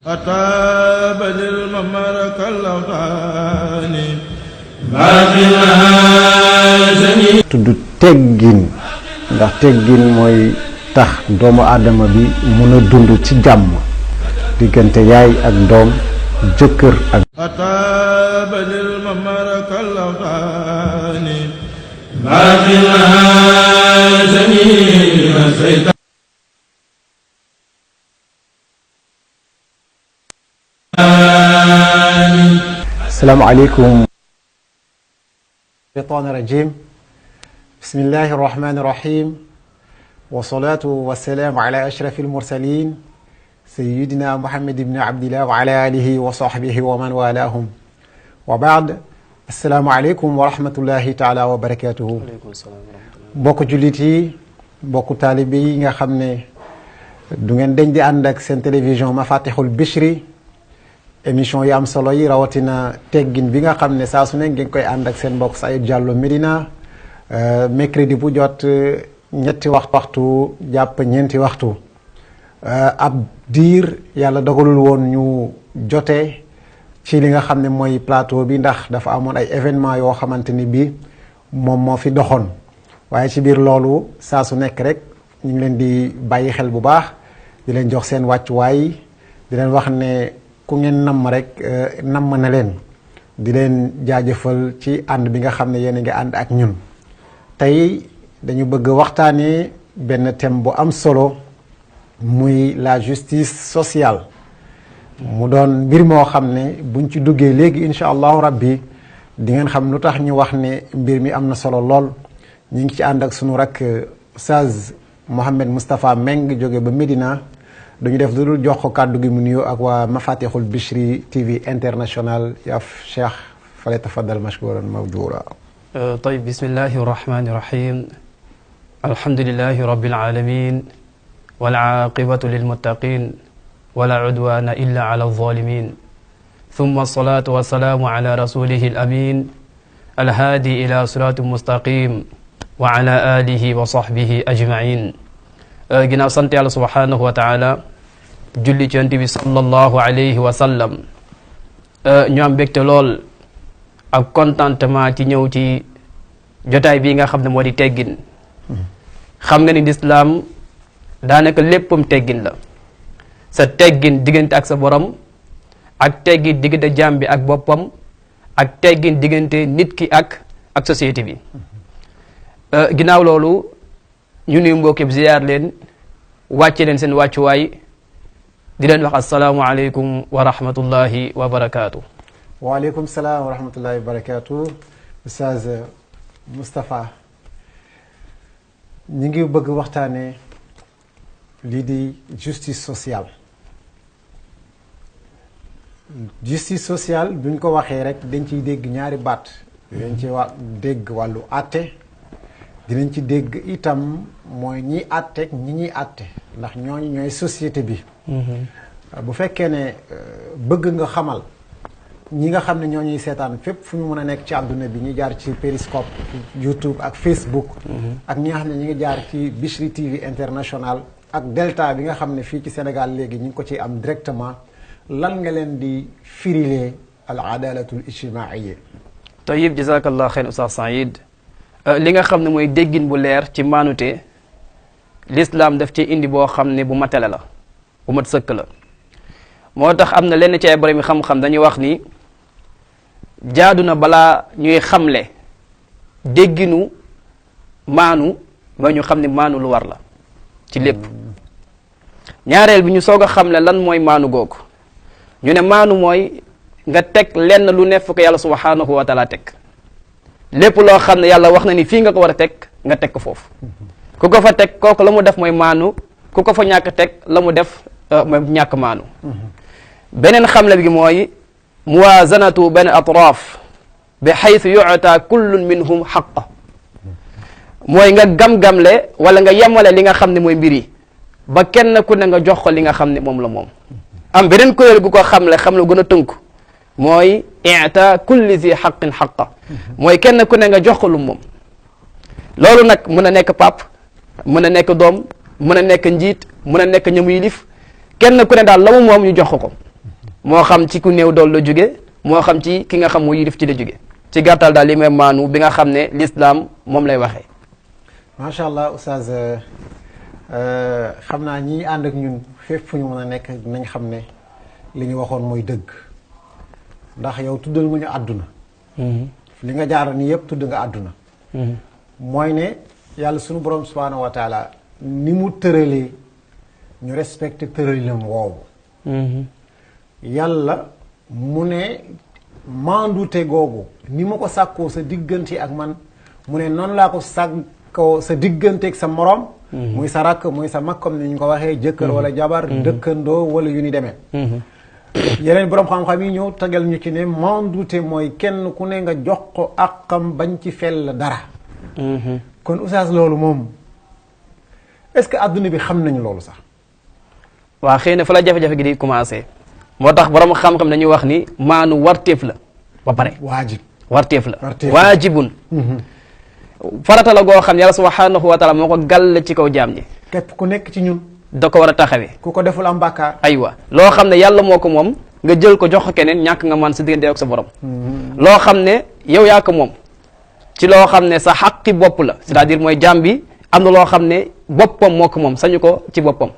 أتاب للممر كالأوطان tudd teggin ndax teggin mooy tax doomu aadama bi mun a dund ci jàmm diggante yaay ak doom jëkkër ak أتاب للممر كالأوطان السلام عليكم الشيطان الرجيم بسم الله الرحمن الرحيم والصلاة والسلام على أشرف المرسلين سيدنا محمد بن عبد الله وعلى آله وصحبه ومن والاهم وبعد السلام عليكم ورحمة الله تعالى وبركاته mbokk jullit yi mbokk taalibe yi nga xam ne du ngeen deñ di ànd ak seen télévision Mafatihul Bichri émission yi am solo yi rawatina teggin bi nga xam ne saa su ne ngeen koy ànd ak seen mbokk Saïd Diallo Medina mercredi bu jot ñetti waxtu jàpp ñeenti waxtu ab diir yàlla dogalul woon ñu jote ci li nga xam ne mooy plateau bi ndax dafa amoon ay événement yoo xamante ni bi moom moo fi doxoon waaye ci biir loolu saa su nekk rek ñu ngi leen di bàyyi xel bu baax di leen jox seen wàccuwaay di leen wax ne ku ngeen namm rek namm na leen di leen jaajëfal ci ànd bi nga xam ne yéen a ngi ànd ak ñun tey dañu bëgg waxtaanee benn thème bu am solo muy la justice sociale mu doon mbir moo xam ne buñ ci duggee léegi incha allahu rabbi di ngeen xam lu tax ñu wax ne mbir mi am na solo lool ñu ngi ci ànd ak sunu rak Oustaz Mouhamed Moustapha Meng jóge ba Medina dañu def lu dul jox ko kàddu gi mu nuyoo ak waa Mafatihul Bichri TV International yaa Cheikh fale tafaddal mashkuran mawjura. طيب بسم الله الرحمن الرحيم الحمد لله رب العالمين والعاقبة للمتقين ولا عدوان إلا على الظالمين ثم الصلاة والسلام على رسوله الأمين الهادي إلى صراط مستقيم وعلى آله وصحبه أجمعين ginnaaw sant Yàlla subhanahu wa taala julli ci Yonent bi sallallahu alayhi wa sallam ñu am mbégte lool ak contentement ci ñëw ci jotaay bii nga xam ne moo di teggin xam nga ni lislaam daanaka léppam teggin la sa teggin diggante ak sa borom ak teggin diggante jaam bi ak boppam ak teggin diggante nit ki ak société bi ginnaaw loolu ñu nuyu mbokk bi ziyaar leen wàcce leen seen wàccuwaay di leen wax asalaamu aleykum wa rahmatullahi wa barakaatu. waaleykum salaam wa rahmatullahi wa barakaatu. Oustaz Moustapha ñu ngi bëgg waxtaanee lii di justice sociale. justice sociale buñ ko waxee rek dañ ciy dégg ñaari baat. dañ ci dégg wàllu àtte. dinañ ci dégg itam mooy ñi àtteeg ñi ñuy àtte ndax ñooñu ñooy société bi bu fekkee ne bëgg nga xamal ñi nga xam ne ñoo ñuy seetaan fépp fu ñu mën a nekk ci àdduna bi ñu jaar ci Periscope YouTube ak Facebook ak ñi nga xam ne ñu ngi jaar ci Bichri TV International ak Delta bi nga xam ne fii ci Sénégal léegi ñu ngi ko ci am directement lan nga leen di firilee al adalatul ijtimaiya. Tayyib jazakallah xeyr Oustaz Saïd li nga xam ne mooy déggin bu leer ci maanute l'islam daf ci indi boo xam ne bu matale la bu mat sëkk la moo tax am na lenn ci ay borom yi xam-xam dañuy wax ni jaadu na balaa ñuy xamle dégginu maanu ba ñu xam ne maanu lu war la ci lépp ñaareel bi ñu soog a xamle lan mooy maanu googu ñu ne maanu mooy nga teg lenn lu nekk fu ko yàlla subhanahu wa taala teg lépp loo xam ne yàlla wax na ni fii nga ko war a teg nga teg ko foofu ku ko fa teg kooku la mu def mooy maanu ku ko fa ñàkk teg la mu def mooy ñàkk maanu beneen xamle bi mooy muwazanatu benn atraaf bi xaytu yuta kullun minhum xaqa mooy nga gam-gamle wala nga yemale li nga xam ne mooy mbir yi ba kenn ku ne nga jox ko li nga xam ne moom la moom am beneen kuréel gu ko xamle gën a tënku mooy ita kulli zi xaqin xaqa mooy kenn ku ne nga jox ko lu moom loolu nag mën a nekk pap mën a nekk doom mën a nekk njiit mën a nekk ñamu yilif kenn ku ne daal la mu moom ñu jox ko moo xam ci ku néew dool la jóge moo xam ci ki nga xam mu yilif ci la jóge ci gàttal daal li may maanu bi nga xam ne l'islam moom lay waxee. macha allah oustaz xam naa ñi ànd ak ñun fépp fu ñu mën a nekk nañ xam ne li ñu waxoon mooy dëgg ndax yow tuddal nga ñu àdduna. li nga jaar ni yëpp tudd nga àdduna. mooy ne yàlla sunu borom subhaanahu wa taala ni mu tëralee ñu respecté tëralinam woowu. yàlla mu ne maandute googu ni ma ko sàkkoo sa diggante ak man mu ne noonu laa ko sàkkoo sa diggante ak sa morom. muy sa rakk muy sa mag comme ni ñu ko waxee jëkkër wala jabar dëkkandoo wala yu ni demee. yeneen borom xam-xam yi ñëw tegal ñu ci ne maandute mooy kenn ku ne nga jox ko àqam bañ ci fel dara. kon oustaz loolu moom est-ce que adduna bi xam nañu loolu sax. waaw xëy na fa la jafe-jafe gi di commencé moo tax borom xam-xam dañuy wax ni maanu warteef la ba pare. warteef la waajibun. farata la goo xam ne yàlla subhanahu wa taala moo ko gàll ci kaw jaam ñi. képp ku nekk ci ñun. da ko war a taxawee. ku ko deful am bàkkaar. aywa loo xam ne yàlla moo ko moom nga jël ko jox ko keneen ñàkk nga man sa diggante ak sa borom. loo xam ne yow yaa ko moom ci loo xam ne sa xaqi bopp la c'est-à-dire mooy jaam bi am na loo xam ne boppam moo ko moom sañu ko ci boppam.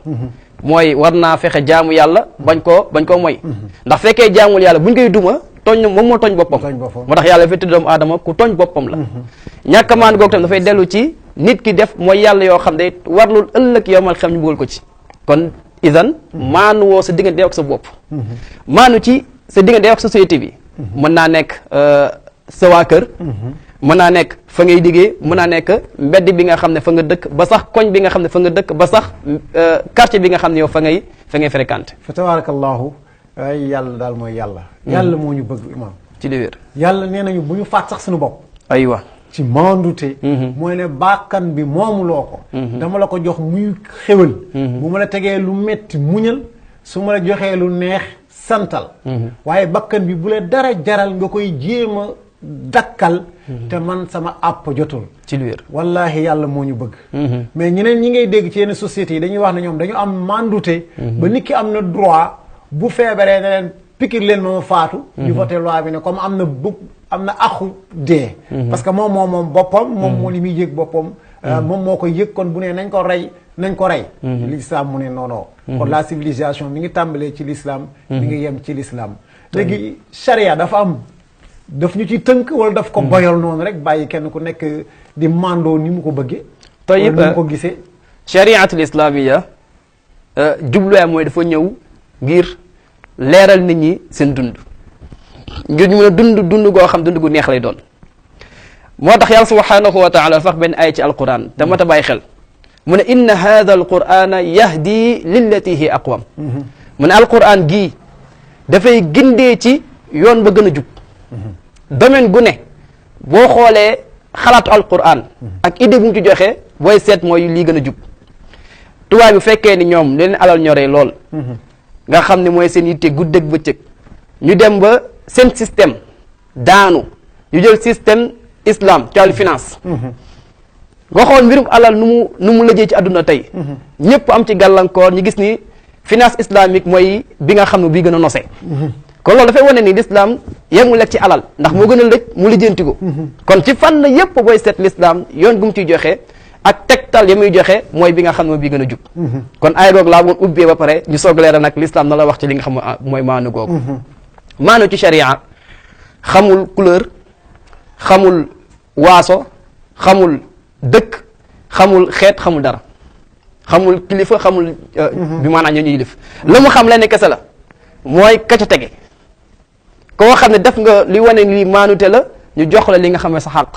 mooy war naa fexe jaamu yàlla bañ koo mooy. ndax fekkee jaamul yàlla buñ koy duma tooñ moom moo tooñ boppam. moo tax yàlla fi tudd doomu aadama ku tooñ boppam la. ñàkk a maan googu tam dafay dellu ci nit ki def mooy yàlla yoo xam ne warlul ëllëg yowmal xam ñu bëggal ko ci. kon idan maanu woo sa diggante ak sa bopp. maanu ci sa diggante ak société bi. mën naa nekk sa waa kër. mën naa nekk fa ngay liggéey mën naa nekk mbedd bi nga xam ne fa nga dëkk ba sax koñ bi nga xam ne fa nga dëkk ba sax quartier bi nga xam ne yow fa ngay fréquenté. fa tabarakallahu ay yàlla daal mooy yàlla. yàlla moo ñu bëgg imam ci li wér. yàlla nee nañu bu ñu faat sax suñu bopp. aywa ci maandute. mooy ne bàkkan bi moomuloo ko. dama la ko jox muy xéwal. bu ma la tegee lu metti muñal su ma la joxee lu neex santal. waaye bakkan bi bu la dara jaral nga koy jéem a dakkal. te man sama àpp jotul. ci lu wér wallahi yàlla moo ñu bëgg. mais ñeneen ñi ngay dégg ci yenn sociétés yi dañuy wax ne ñoom dañu am mandute. ba nit ki am na droit bu feebaree ne leen pikir leen ma faatu. ñu voté loi bi ne comme am na axu dee. parce que moom boppam. moom moo li muy yëg boppam. moom moo koy yëg kon bu ne nañ ko rey. l'islam mu ne non. kon la civilisation mi ngi tàmbalee ci l'islam. mi ngi yem ci l'islam. léegi charia daf ñu ci tënk wala daf ko boyal noonu rek bàyyi kenn ku nekk di mandoo ni mu ko bëggee. tayib ni mu ko gisee. chariatul islamiya jubluwaay mooy dafa ñëw ngir leeral nit ñi seen dund. ngir ñu mën a dund goo xam dund gu neex lay doon. moo tax yàlla subhanahu wa taala fax benn ay ci alquran te mat a bàyyi xel. mu ne inna hadha alqurana yahdi lillati hi aqwam. mu ne alquran gii dafay gindee ci yoon ba gën a jub. domaine gu ne boo xoolee xalaatu alquran ak idée bu mu ci joxe booy seet mooy lii gën a jub tubaab bi fekkee ni ñoom leen alal ñoree lool nga xam ne mooy seen yitte guddeeg bëccëg ñu dem ba seen système daanu ñu jël système islam ci wàllu finance nga xool mbirum alal nu mu lëjee ci àdduna tey ñëpp am ci gàllankoor ñu gis ni finance islamique mooy bi nga xam ne bii gën a nosé kon loolu dafay wane ni l'islam yemul lekk ci alal ndax moo gën a lëj mu lijjanti ko kon ci fànn yépp booy seet l'islam yoon gu mu ciy joxe ak tegtal ya muy joxe mooy bi nga xam ne bii gën a jub kon ay roog laa woon ubbee ba pare ñu soog leeral nag l'islam na la wax ci li nga xam mooy maanu googu maanu ci sharia xamul couleur xamul waaso xamul dëkk xamul xeet xamul dara xamul kilifa xamul bi maanaam ñoo ñuy yilif la mu xam lenn kese la mooy ka ca tege koo xam ne def nga li wane li maanute la ñu jox la li nga xam ne sa xàq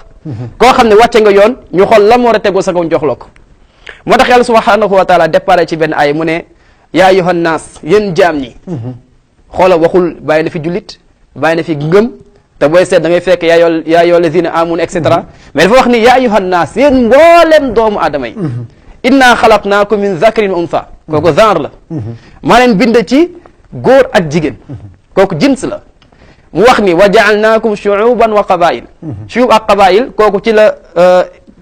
koo xam ne wàcce nga yoon ñu xool la mu war a tegoo sa kaw jox la ko moo tax yàlla subhanahu wa taala départ ci benn ay mu ne yaa ayyuhan naas yéen jaam ñi xoola waxul bàyyi na fi jullit bàyyi na fi ngëm te booy seet da ngay fekk yaa ayyuhal lazina amanu et cetera mais dafa wax ni yaa ayyuhan naas yéen mbooleem doomu aadama yi inna xalaqnaakum min zakarin wa unsa kooku genre la maa leen bind ci góor ak jigéen kooku jins la mu wax ni wa jaalnaakum shuuban wa qabail shuub ak qabail kooku ci la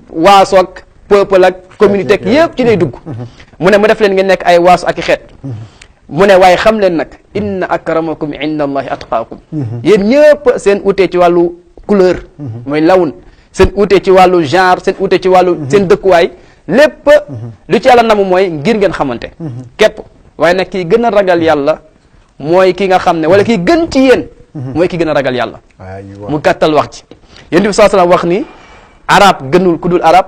waaso ak peuple ak communauté ak yëpp ci lay dugg mu ne ma def leen ngeen nekk ay waaso ak i xeet mu ne waaye xam leen nag inna akramakum inda allahi atqaakum yéen ñëpp seen ute ci wàllu couleur mooy lawun seen ute ci wàllu genre seen ute ci wàllu seen dëkkuwaay lépp lu ci yàlla namu mooy ngir ngeen xamante képp waaye nag kii gën a ragal yàlla mooy ki nga xam ne wala kii gën ci yéen mooy ki gën a ragal yàlla mu gàttal wax ci yonent bi sallallahu alayhi wasallam wax ni arab gënul ku dul arab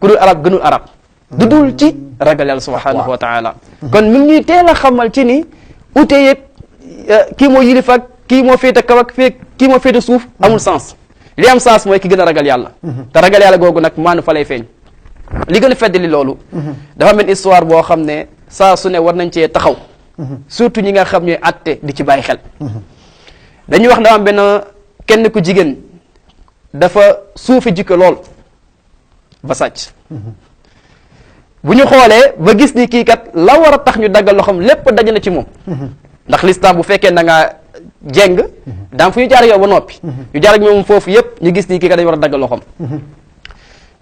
ku dul arab gënul arab du dul ci ragal yàlla subhanahu wa taala kon mi ngi ñuy teel a xamal ci ni ute yeeg kii moo yilif ak kii moo féete kaw ak kii moo féete suuf amul sens li am sens mooy ki gën a ragal yàlla te ragal yàlla googu nag maanu fa lay feeñ li gën a feddali loolu dafa mel histoire boo xam ne saa su ne war nañ cee taxaw surtout ñi nga xam ñooy atte di ci bàyyi xel dañuy wax dafa am benn kenn ku jigéen dafa suufi jikko lool ba sàcc bu ñu xoolee ba gis ni kii kat la war a tax ñu daggal loxoom lépp daj na ci moom ndax lislaam bu fekkee da ngaa jeng daam fu ñu jaar yow ba noppi ñu jaar ak moom foofu yépp ñu gis ni kii kat dañu war a daggal loxoom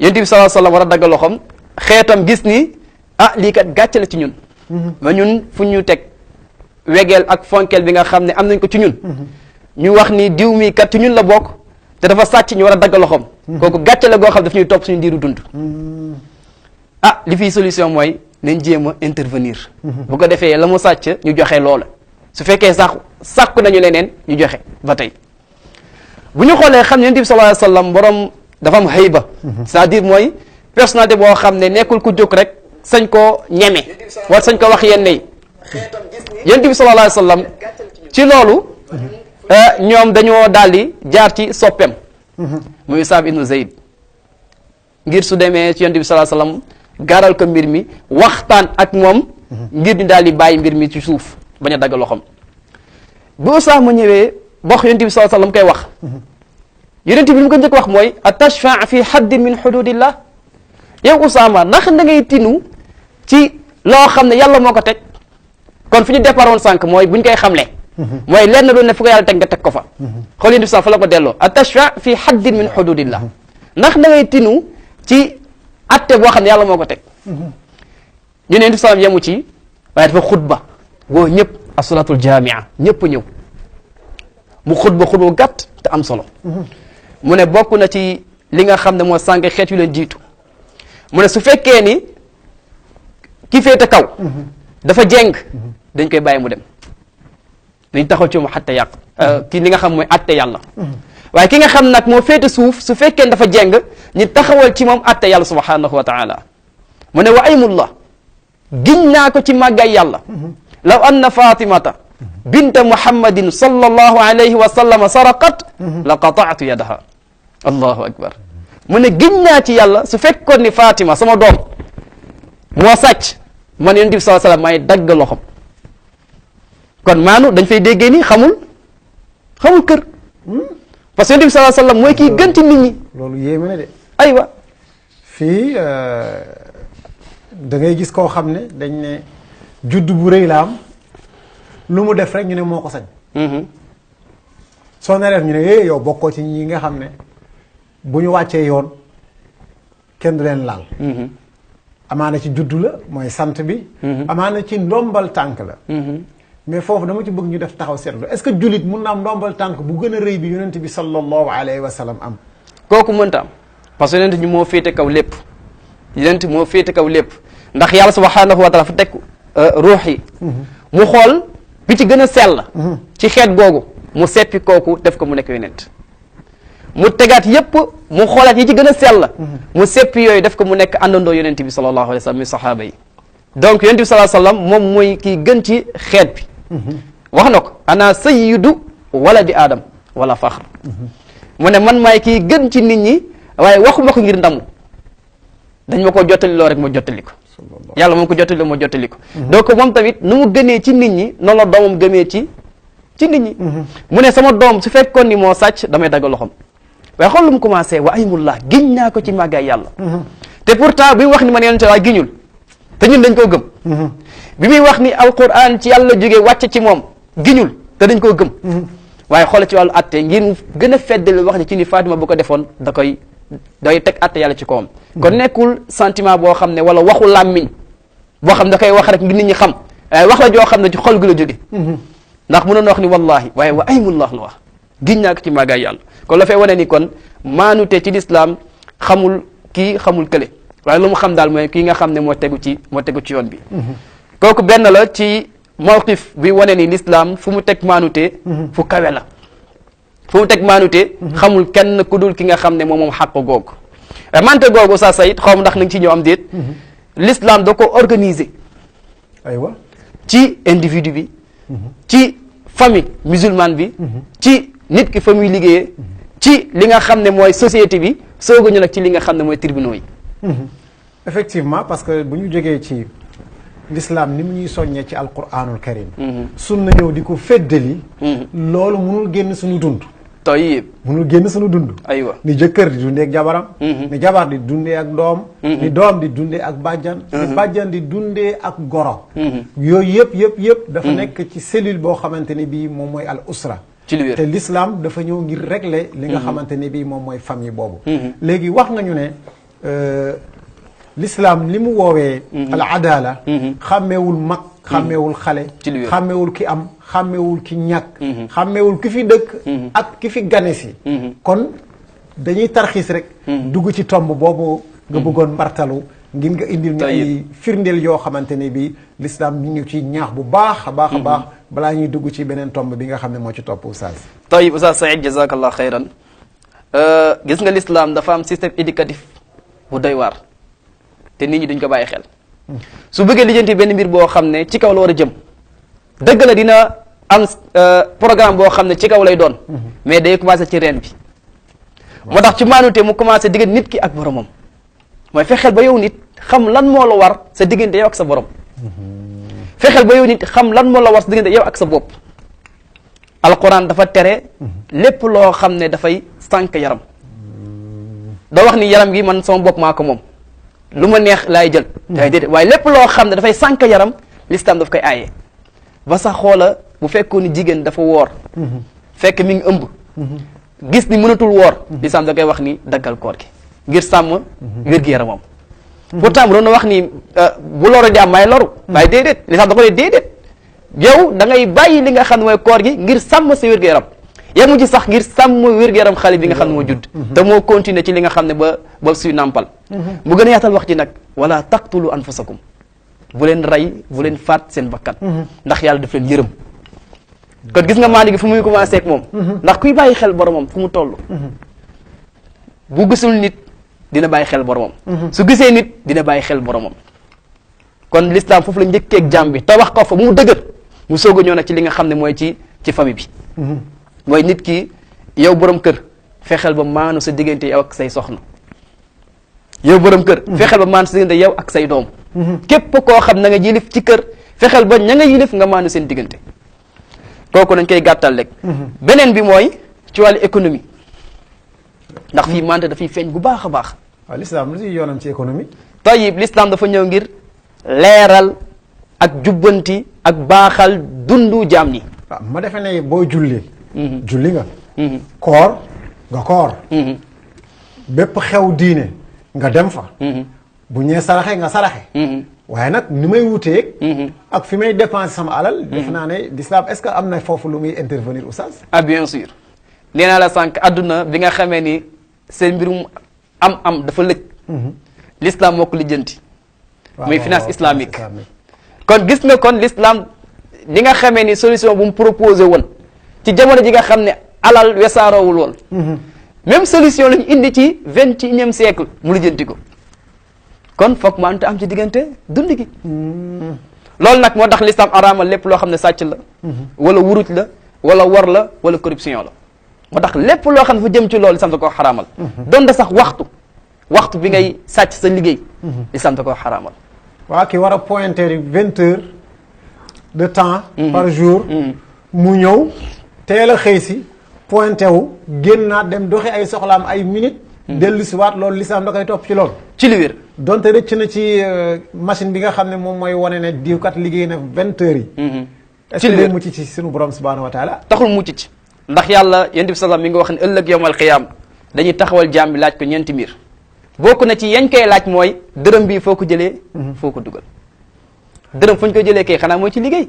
yonent bi sallallahu alayhi wasallam war a daggal loxoom xeetam gis ni ah lii kat gàcce la ci ñun ba ñun fu ñu teg wegeel ak fonkeel bi nga xam ne am nañ ko ci ñun ñu wax ni diw mi kat ci ñun la bokk te dafa sàcc ñu war a daggal loxoom kooku gàcce la goo xam daf ñuy topp suñu diiru dund ah li fiy solution mooy nañ jéem a intervenir bu ko defee la mu sàcc ñu joxe loola su fekkee sax sàkku nañu leneen ñu joxe ba tey bu ñu xoolee xam ne yonent bi sallallahu alayhi wasallam borom dafa am hayba c'est-à-dire mooy personnalité boo xam ne nekkul ku jóg rek sañ koo ñeme wala sañ ko wax yenn yi yonent bi sallallahu alayhi wasallam ci loolu ñoom dañoo daal di jaar ci soppeem muy Usaama ibnu Zayd ngir su demee ci yonent bi sallallahu alayhi wasallam gaaral ko mbir mi waxtaan ak moom ngir ñu daal di bàyyi mbir mi ci suuf bañ a dagg loxoom bu Usaama ñëwee wax yonent bi sallallahu alayhi wasallam koy wax yonent bi li mu ko njëkk wax mooy atashfa fi haddin min hududillah yow Usaama ndax da ngay tinu ci loo xam ne yàlla moo ko teg kon fi ñu départ woon sànq mooy bu ñu koy xamle mooy lenn lu ne fu ko yàlla teg nga teg ko fa xool yonent bi fa la ko delloo atashfa fi haddin min hududillah ndax da ngay tinu ci atte boo xam ne yàlla moo ko teg ñu ne sallam yemu ci waaye dafa xutba woo ñëpp asalatul jamia ñëpp ñëw mu xutba gàtt te am solo mu ne bokk na ci li nga xam ne moo sànq xeet yu leen jiitu mu ne su fekkee ni ki féete kaw dafa jeng dañ koy bàyyi mu dem dañ taxaw ci moom xatte yàq kii li nga xam mooy atte yàlla waaye ki nga xam nag moo féete suuf su fekkee dafa jeng ñu taxawal ci moom atte yàlla subhanahu wa taala mu ne wa aymullah giñ naa ko ci màggay yàlla law anna fatimata binta muhammadin sallallahu alayhi wa sallam saraqat la qataatu yadaha allahu akbar mu ne giñ naa ci yàlla su fekkoon ni Fatima sama doom moo sàcc man yonent bi sallallahu alayhi wa sallam may dagg loxom kon maanu dañ fay déggee ni xamul kër parce que yonent bi sallallahu alayhi wa sallam mooy kii gën ci nit ñi loolu yéeme na de aywa fii da ngay gis koo xam ne dañ ne judd bu rëy la am lu mu def rek ñu ne moo ko sañ soo ne def ñu ne yow bokkoo ci ñi nga xam ne bu ñu wàccee yoon kenn du leen laal amaana ci juddu la mooy sant bi amaana ci ndombal tànk la mais foofu dama ci bëgg ñu def taxaw seetlu est-ce que jullit mun na am ndombal tànk bu gën a rëy bi yonent bi sallallahu alayhi wa sallam am kooku mënta am parce que yonent ñu moo féete kaw lépp yonent moo féete kaw lépp ndax yàlla subhanahu wa taala fu teg ruux yi mu xool bi ci gën a sell ci xeet googu mu seppi kooku def ko mu nekk yonent mu tegaat yépp mu xoolaat yi ci gën a sell mu seppi yooyu def ko mu nekk àndandoo yonent bi sallallahu alayhi wa sallam mi sahaaba yi donc yonent bi sallallahu alayhi wa sallam moom mooy kii gën ci xeet bi wax na ko ana sayyidu waladi adam wala faxr mu ne man maay kii gën ci nit ñi waaye waxuma ko ngir ndamu dañ ma ko jottali loo rek ma jottali ko yàlla moom ko jottali loo ma jottali ko donc moom tamit nu mu gënee ci nit ñi noonu la doomam gëmee ci nit ñi mu ne sama doom su fekkoon ni moo sàcc damay dagg loxom waaye xool lu mu commencé wa aymullah giñ naa ko ci màggaay yàlla te pourtant bi mu wax ni man yonente waaye giñul te ñun dañ koo gëm bi muy wax ni alquran ci yàlla jógee wàcc ci moom giñul te dañ koo gëm waaye xoolal ci wàllu atte ngir mu gën a feddali wax ni ci ni Fatima bu ko defoon day teg atte yàlla ci kawam kon nekkul sentiment boo xam ne wala waxu làmmiñ boo xam ne da koy wax rek ngir nit ñi xam wax la joo xam ne ci xol gi la jóge ndax mënoon wax ni wallahi waaye wa aymullah la wax giñ naa ko ci màggaay yàlla kon la fay wane ni kon maanute ci lislaam xamul kii xamul kële waaye lu mu xam daal mooy kii nga xam ne moo tegu ci yoon bi kooku benn la ci mawqif bi wane ni lislaam fu mu teg maanute fu kawe la fu mu teg maanute xamul kenn ku dul ki nga xam ne moom xàq googu mante googu sa sayit xaw ma ndax na nga ci ñëw am déet l'islam da ko organiser aywa ci individu bi ci famille musulmane bi ci nit ki fa muy liggéeyee ci li nga xam ne mooy société bi sooga ñu nag ci li nga xam ne mooy tribunaux yi effectivement parce que bu ñu jógee ci l'islam ni mu ñuy soññee ci alquranul karim sunna ñëw di ko feddali loolu mënul génn suñu dund tayyib mënul génn suñu dund aywa ni jëkkër di dundee ak jabaram ni jabar di dundee ak doom ni doom di dundee ak bàjjan ni bàjjan di dundee ak goro yooyu yëpp dafa nekk ci cellule boo xamante ni bii moom mooy al usra ci lu wér te l'islam dafa ñëw ngir régler li nga xamante ni bii moom mooy famille boobu léegi wax nga ñu ne l'islam li mu woowee al adala xàmmeewul mag xàmmeewul xale xàmmeewul ki am xàmmeewul ki ñàkk xàmmeewul ki fi dëkk ak ki fi gane si kon dañuy tarxiis rek dugg ci tomb boobu nga bëggoon mbartalu ngir nga indil ñu ay firndeel yoo xamante ne bi l'islam ñu ngi ci ñaax bu baax a baax a baax balaa ñuy dugg ci beneen tomb bi nga xam ne moo ci topp oustaz tayib oustaz Saïd jazakallah xayran gis nga l'islam dafa am système éducatif bu doy waar te nit ñi duñ ko bàyyi xel su bëggee lijjanti benn mbir boo xam ne ci kaw la war a jëm dëgg la dina am programme boo xam ne ci kaw lay doon mais day commencé ci reen bi moo tax ci maanute mu commencé diggante nit ki ak boromam mooy fexeel ba yow nit xam lan moo la war sa diggante yow ak sa borom fexeel ba yow nit xam lan moo la war sa diggante yow ak sa bopp alquran dafa tere lépp loo xam ne dafay sànk yaram da wax ni yaram gi man sama bopp maa ko moom lu ma neex laay jël waaye déedéet waaye lépp loo xam ne dafay sànk yaram l'islam daf koy aaye ba sax xoola bu fekkoon ni jigéen dafa woor fekk mi ngi ëmb gis ni mënatul woor l'islam da koy wax ni daggal koor gi ngir sàmm wér-gu-yaramam pourtant bu doon wax ni bu loru di am may loru waaye déedéet l'islam da ko ne déedéet yow da ngay bàyyi li nga xam ne mooy koor gi ngir sàmm sa wér-gu-yaram yemu ci sax ngir sàmm wér-gu-yaram xale bi nga xam ne moo judd te moo continuer ci li nga xam ne ba suy nàmpal mu gën a yaatal wax ci nag wala taqtulu anfusakum bu leen rey bu leen faat seen bakkan ndax yàlla daf leen yërëm kon gis nga maandi gi fu muy commencé ak moom ndax kuy bàyyi xel boromam fu mu toll bu gisul nit dina bàyyi xel boromam su gisee nit dina bàyyi xel boromam kon l'islam foofu la njëkkeeg jàmm bi te wax ko fa mu dëgër mu soog a ñëw nag ci li nga xam ne mooy ci famille bi mooy nit ki yow borom kër fexeel ba maanu sa diggante yow ak say soxna yow borom kër fexeel ba maanu sa diggante yow ak say doom képp koo xam na nga yilif ci kër fexeel ba ña nga yilif nga maanu seen diggante kooku nañ koy gàttal rek beneen bi mooy ci wàllu économie ndax fii mante dafay feeñ bu baax a baax waaw l'islam lu ci yoonam ci économie tayib l'islam dafa ñëw ngir leeral ak jubbanti ak baaxal dundu jaam ñi waaw ma defe ne boo julli julli nga koor nga koor bépp xew diine nga dem fa bu ñee saraxe nga saraxe waaye nag ni may wuteeg ak fi may dépenser sama alal defe naa ne l'islam est-ce que am na foofu lu muy intervenir oustaz ah bien sûr nee naa la sànq adduna bi nga xamee ni seen mbirum am dafa lëj l'islam moo ko lijjanti muy finance islamique kon gis nga kon l'islam li nga xamee ni solution bu mu proposé woon ci jamono ji nga xam ne alal wesaaroowul woon même solution lañu indi ci 21e siècle mu lijjanti ko kon foog maante am ci diggante dund gi loolu nag moo tax l'islam araamal lépp loo xam ne sàcc la wala wuruj la wala wor la wala corruption la moo tax lépp loo xam ne fa jëm ci loolu l'islam da koo xaraamal donte sax waxtu bi ngay sàcc sa liggéey l'islam da koo xaraamal waaw ki war a pointer 20 heures de temps par jour mu ñëw teel a xëy si pointé wu génnaat dem doxi ay soxlaam ay minutes dellu si waat loolu l'islam da koy topp ci loolu ci li wér donte rëcc na ci machine bi nga xam ne moom mooy wane ne diwkat liggéey na 20 heures yi est-ce que day mucc ci sunu borom subhanahu wa taala taxul mucc ci ndax yàlla yonent bi sallam mi nga wax ne ëllëg yawmal qiyaam dañuy taxawal jaam bi laaj ko ñeenti mbir bokk na ci yañ koy laaj mooy dërëm bi foo ko jëlee foo ko dugal dërëm fu ñu ko jëlee kay xanaa mooy ci liggéey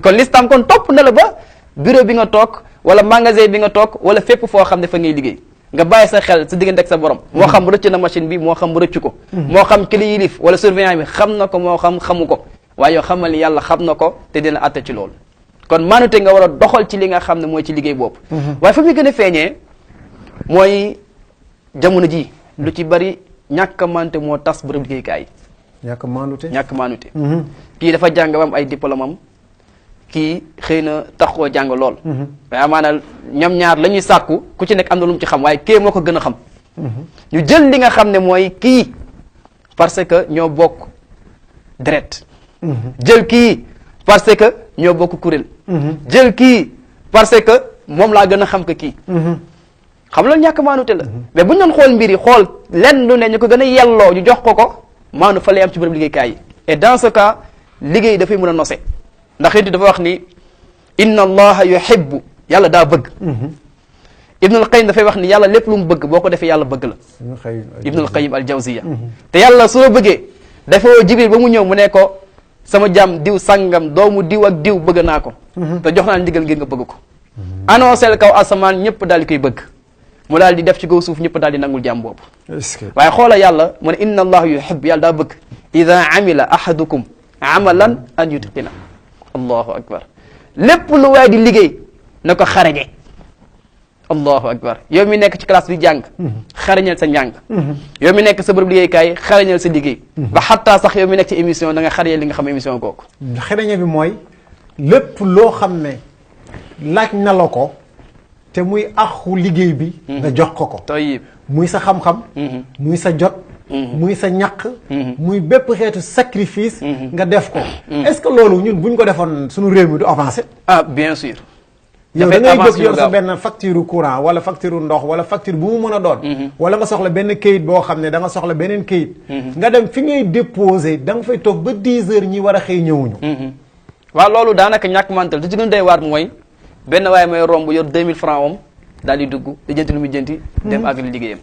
kon l'islam kon topp na la ba bureau bi nga toog wala magasin bi nga toog wala fépp foo xam ne fa ngay liggéey nga bàyyi sa xel sa diggante ak sa borom moo xam rëcc na machine bi moo xam rëccu ko moo xam ki la yilif wala surveillant bi xam na ko moo xam xamu ko waaye yow xamal ni yàlla xam na ko te dina àtte ci loolu kon maanute nga war a doxal ci li nga xam ne mooy ci liggéey boobu waaye fa muy gën a feeñee mooy jamono ji lu ci bari ñàkk a mante moo tas bërëb liggéeykaay yi ñàkk maanute kii dafa jàng ba am ay diplôme am kii xëy na tax koo jàng lool waaye amaana ñoom ñaar la ñuy sàkku ku ci nekk am na lu mu ci xam waaye kii moo ko gën a xam ñu jël li nga xam ne mooy kii parce que ñoo bokk deret jël kii parce que ñoo bokk kuréel jël kii parce que moom laa gën a xam que kii xam loolu ñàkk maanute la mais bu ñu doon xool mbir yi xool lenn lu ne ñu ko gën a yelloo ñu jox ko maanu fa lay am ci bërëb liggéeykaay yi et dans ce cas liggéey dafay mën a nose ndax it dafa wax ni inna allaha yuhibbu yàlla daa bëgg ibnul qayyim dafay wax ni yàlla lépp lu mu bëgg boo ko defee yàlla bëgg la ibnul qayyim al jawziya te yàlla su la bëggee dafa jibril ba mu ñëw mu ne ko sama jàmm diw sangam doomu diw ak diw bëgg naa ko te jox naa ndigal ngir nga bëgg ko annoncé kaw asamaan ñëpp daal di koy bëgg mu daal di def ci kaw suuf ñëpp daal di nangul jàmm boobu waaye xoola yàlla mu ne inna allaha yuhibbu yàlla daa bëgg ida amila ahadukum amalan an yutqina allahu akbar lépp lu waay di liggéey na ko xarañe allahu akbar yow mi nekk ci classe bi jàng xarañal sa njàng yow mi nekk sa bërëb liggéeykaay xarañal sa liggéey ba xattaa sax yow mi nekk ci émission da nga xarañal li nga xam émission kooku xarañe bi mooy lépp loo xam ne laaj na la ko te muy axu liggéey bi nga jox ko tayyib muy sa xam-xam muy sa jot muy sa ñaq muy bépp xeetu sacrifice nga def ko est-ce que loolu ñun buñ ko defoon suñu réew mi du avancer ah bien sûr yow da ngay jóg yor sa benn facture courant wala facture ndox wala facture bu mu mën a doon wala nga soxla benn kayit boo xam ne da nga soxla beneen kayit nga dem fi ngay déposer da nga fay toog ba 10 heures ñi war a xëy ñëwuñu waaw loolu daanaka ñàkk mantal te ci gën doy waar mooy benn waaye may romb yor 2000 francs am daal di dugg di jënti lu muy jënti dem ak li liggéeyam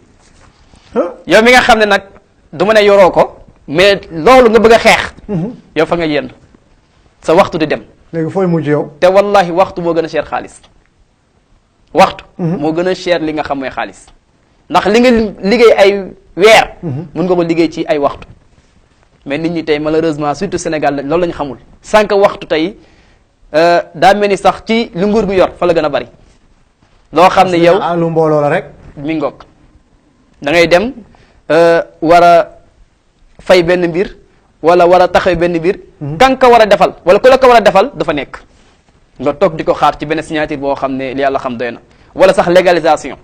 yow mi nga xam ne nag du ma ne yoroo ko mais loolu nga bëgg a xeex yow fa nga yendu sa waxtu di dem léegi fooy mujj yow te wallahi waxtu moo gën a cher xaalis waxtu moo gën a cher li nga xam mooy xaalis ndax li nga liggéey ay weer mun nga ko liggéey ci ay waxtu mais nit ñi tey malheureusement surtout Sénégal loolu la ñu xamul sànq waxtu tey daa mel ni sax ci lu nguur gu yor fa la gën a bari loo xam ne yow lu mbooloo la rek mi ngoog da ngay dem war a fay benn mbir wala war a taxaw benn mbir kan ka war a defal wala ku la ko war a defal dafa nekk nga toog di ko xaar ci benn signature boo xam ne li yàlla xam doy na wala sax légalisation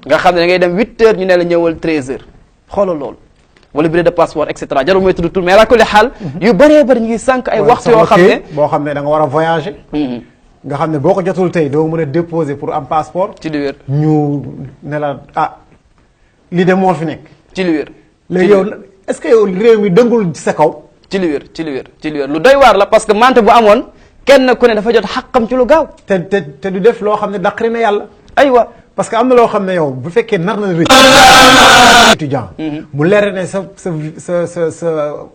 nga xam ne da ngay dem 8 heures ñu ne la ñëwal 13 heures xoolal loolu wala bureau de passeport et cetera jarul mooy tudd tur mais ala kulli xaal yu bëree bëri ñu ngi sànq ay waxtu yoo xam ne boo xam ne da nga war a voyager nga xam ne boo ko jotul tey doo mën a déposer pour am passeport ci lu wér ñu ne la ah lii de moo fi nekk ci lu wér léegi yow est-ce que yow réew mi dëngul ci sa kaw ci lu wér ci lu wér ci lu wér lu doy waar la parce que mante bu amoon kenn ku ne dafa jot xaqam ci lu gaaw te du def loo xam ne daqari na yàlla aywa parce que am na loo xam ne yow bu fekkee nar na rëcc étudiant mu leer ne sa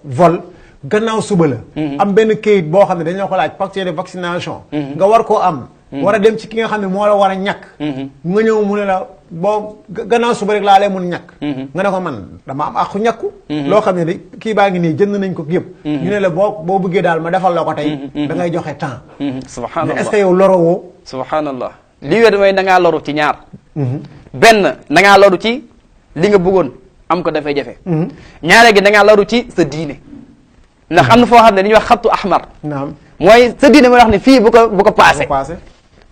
vol gannaaw suba la am benn kayit boo xam ne dañoo ko laaj papier de vaccination nga war koo am war a dem ci ki nga xam ne moo la war a ñàkk nga ñëw mu ne la boo gannaaw suba rek laa lay mun ñàkk nga ne ko man dama am àqu ñàkku loo xam ne de kii baa ngi nii jënd nañ ko yëpp ñu ne la boo bëggee daal ma defal la ko tey da ngay joxe temps subhanallah est-ce que yow lorowoo subhanallah li wér mooy da ngaa loru ci ñaar benn da ngaa loru ci li nga bëggoon am ko dafay jafe ñaare gi da ngaa loru ci sa diine ndax am na foo xam ne dañuy wax xattu ahmar naam mooy sa diine mooy wax ne fii bu ko passé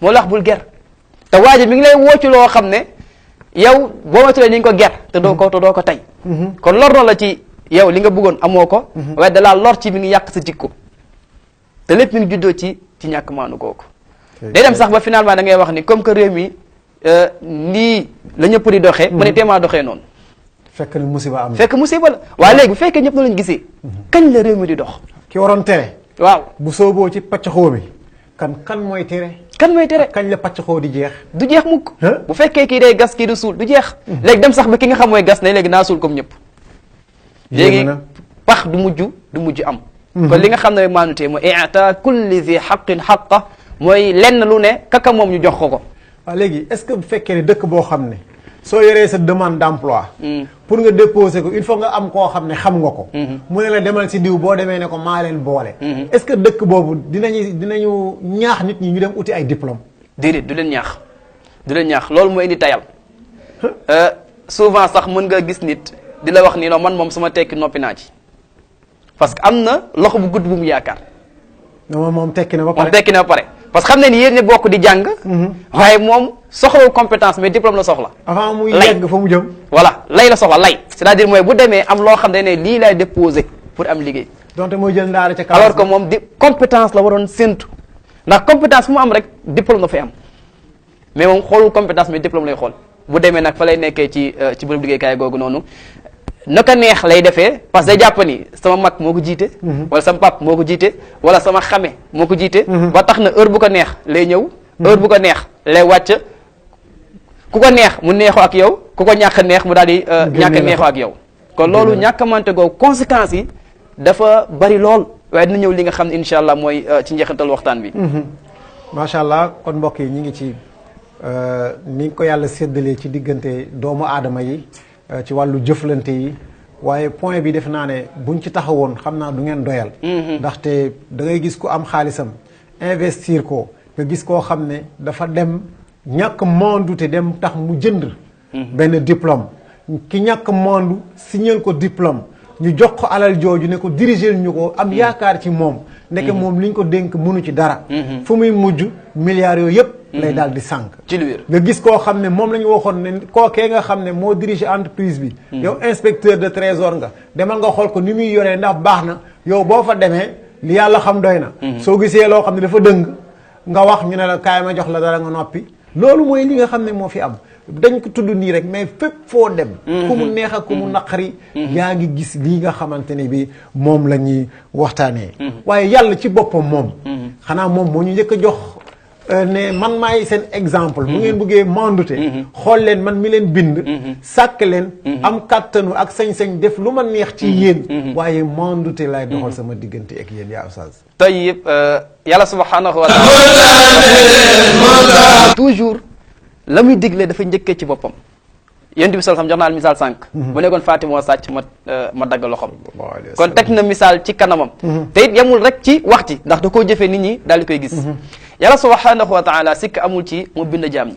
moo la wax bul ger te waa ji mi ngi lay woo ci loo xam ne yow boo ma tulee ni nga ko ger te doo ko tey kon lor na la ci yow li nga bëggoon amoo ko waaye da laa lor ci mi ngi yàq sa jikko te lépp mi ngi juddoo ci ñàkk maanu kooku day dem sax ba finalement da ngay wax ni comme que réew mi nii la ñëpp di doxee ma ne téemaa doxee noonu fekk ni musiba am fekk musiba la waaye léegi bu fekkee ñëpp na lañ gisee kañ la réew mi di dox ki waroon tere waaw bu sooboo ci paccaxoo bi kan mooy tere kan mooy tere kañ la paccaxoo di jeex du jeex mukk bu fekkee kii day gas kii du suul du jeex léegi dem sax ba ki nga xam mooy gas ne léegi naa suul comme ñëpp léegi pax du mujj am kon li nga xam ne maanute mooy i'ta kulli zi haqqin haqqa mooy lenn lu ne kaka moom ñu jox ko ko. waaw léegi est-ce que bu fekkee ne dëkk boo xam ne soo yoree sa demande d'emploi pour nga déposer ko il faut nga am koo xam ne xam nga ko mu ne la demal si diw boo demee ne ko maa leen boole est-ce que dëkk boobu dinañu ñaax nit ñi ñu dem uti ay diplôme déedéet du leen ñaax loolu mooy indi tayal souvent sax mën nga gis nit di la wax nii non man moom sama tekki noppi naa ci parce que am na loxo bu gudd bu mu yaakaar moom tekki na ba pare parce que xam ne ni yéen ñi bokk di jàng waaye moom soxlawul compétence mais diplôme la soxla avant muy yegg fa mu jëm voilà lay la soxla lay c'est-à-dire mooy bu demee am loo xam ne lii lay déposer pour am liggéey donte mooy jël ndaara ca alors que moom di compétence la waroon séntu ndax compétence fu mu am rek diplôme nga fay am mais moom xoolul compétence mais diplôme lay xool bu demee nag fa lay nekkee ci bërëb liggéeykaay googu noonu naka neex lay defee parce que day jàpp ni sama mag moo ko jiite wala sama pap moo ko jiite wala sama xame moo ko jiite ba tax na heure bu ko neex lay ñëw heure bu ko neex lay wàcc ku ko neex mu neexoo ak yow ku ko ñàkk neex mu daal di ñàkk neexoo ak yow kon loolu ñàkkamante googu conséquences yi dafa bari lool waaye dina ñëw li nga xam ne incha allah mooy ci njeexantal waxtaan bi macha allah kon mbokk yi ñu ngi ci ni ko yàlla séddalee ci diggante doomu aadama yi ci wàllu jëflante yi waaye point bi def naa ne buñ ci taxawoon xam naa du ngeen doyal ndaxte da ngay gis ku am xaalisam investir ko nga gis koo xam ne dafa dem ñàkk mandu te dem tax mu jënd benn diplôme ki ñàkk mandu signal ko diplôme ñu jox ko alal jooju ne ko diriger ñu ko am yaakaar ci moom ndeke moom liñ ko dénk mënu ci dara fu muy mujj milliards yooyu yëpp lay daal di sànq ci lu wér nga gis koo xam ne moom la ñu waxoon ne kookee nga xam ne moo dirige entreprise bi yow inspecteur de trésor nga demal nga xool ko ni muy yoree ndax baax na yow boo fa demee li yàlla xam doy na soo gisee loo xam ne dafa dëng nga wax ñu ne la kaay ma jox la dara nga noppi loolu mooy li nga xam ne moo fi am dañ ko tudd nii rek mais fépp foo dem ku mu neex ak ku mu naqari yaa ngi gis lii nga xamante ne bi moom la ñuy waxtaanee waaye yàlla ci boppam moom xanaa moom moo ñu njëkk a jox ne man maay seen exemple bu ngeen bëggee mandute xool leen man mi leen bind sàkk leen am kàttanu ak sañ-sañ def lu ma neex ci yéen waaye mandute laay doxal sama diggante ak yéen yaa Oustaz tayyib yàlla subhanahu wa taala toujours la muy digle dafa njëkkee ci boppam yonent bi sallallahu alayhi wasallam jox naa la misaal sànq bu nekkoon Fatima moo sàcc ma dagg loxom kon teg na misaal ci kanamam te it yemul rek ci wax ci ndax da koo jëfee nit ñi daal di koy gis yàlla subhanahu wa taala sikk amul ci mu bind jaam ñi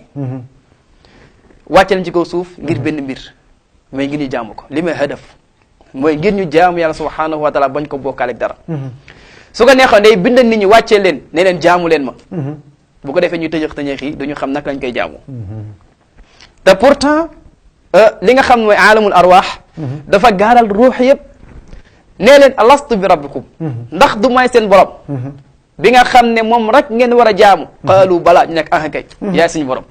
wàcce leen ci kaw suuf ngir benn mbir mooy ngir ñu jaamu ko li may hadaf mooy ngir ñu jaamu yàlla subhanahu wa taala bañ ko bokkaale ak dara su ko neexoon day bind nit ñi wàccee leen ne leen jaamu leen ma bu ko defee ñu tëñëx yi duñu xam naka lañ koy jaamu te pourtant li nga xam mooy aalamul arwaax dafa gaaral ruux yëpp nee leen alastu bi rabbikum ndax du may seen borom bi nga xam ne moom rek ngeen war a jaamu qaalu balaa ñu nekk ah kay yaay suñu borom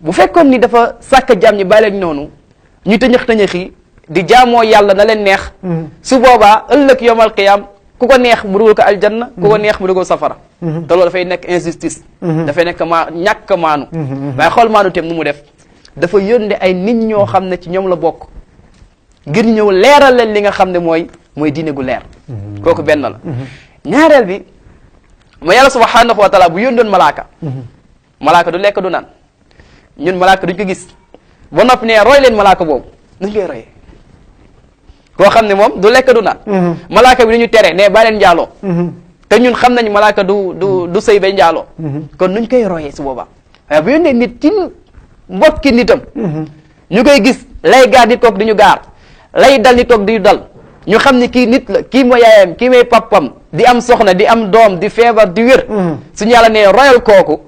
bu fekkoon ni dafa sàkk jaam ñi bàyyi leen noonu ñu tëñëx yi di jaamoo yàlla na leen neex su boobaa ëllëg yawmal qiyaam ku ko neex mu dugal ko aljanna ku ko neex mu dugal safara te loolu dafay nekk injustice dafay nekk ñàkk maanu waaye xool maanu tem nu mu def dafa yónde ay nit ñoo xam ne ci ñoom la bokk ngir ñëw leeral leen li nga xam ne mooy diine gu leer kooku benn la ñaareel bi mooy yàlla subhanahu wa taala bu yóndoon malaaka du lekk du naan ñun malaaka duñ ko gis ba noppi ne roy leen malaaka boobu nuñ koy royee koo xam ne moom du lekk du naan malaaka bi dañu tere ne ba leen njaaloo te ñun xam nañ malaaka du sëy bay njaaloo kon nuñ koy royee su boobaa waaye bu yónnee nit ci mbokki nitam ñu koy gis lay gaar di toog di ñu gaar lay dal di toog di ñu dal ñu xam ni kii nit la kii mooy yaayam kii mooy pappam di am soxna di am doom di feebar di wér suñu yàlla ne royal kooku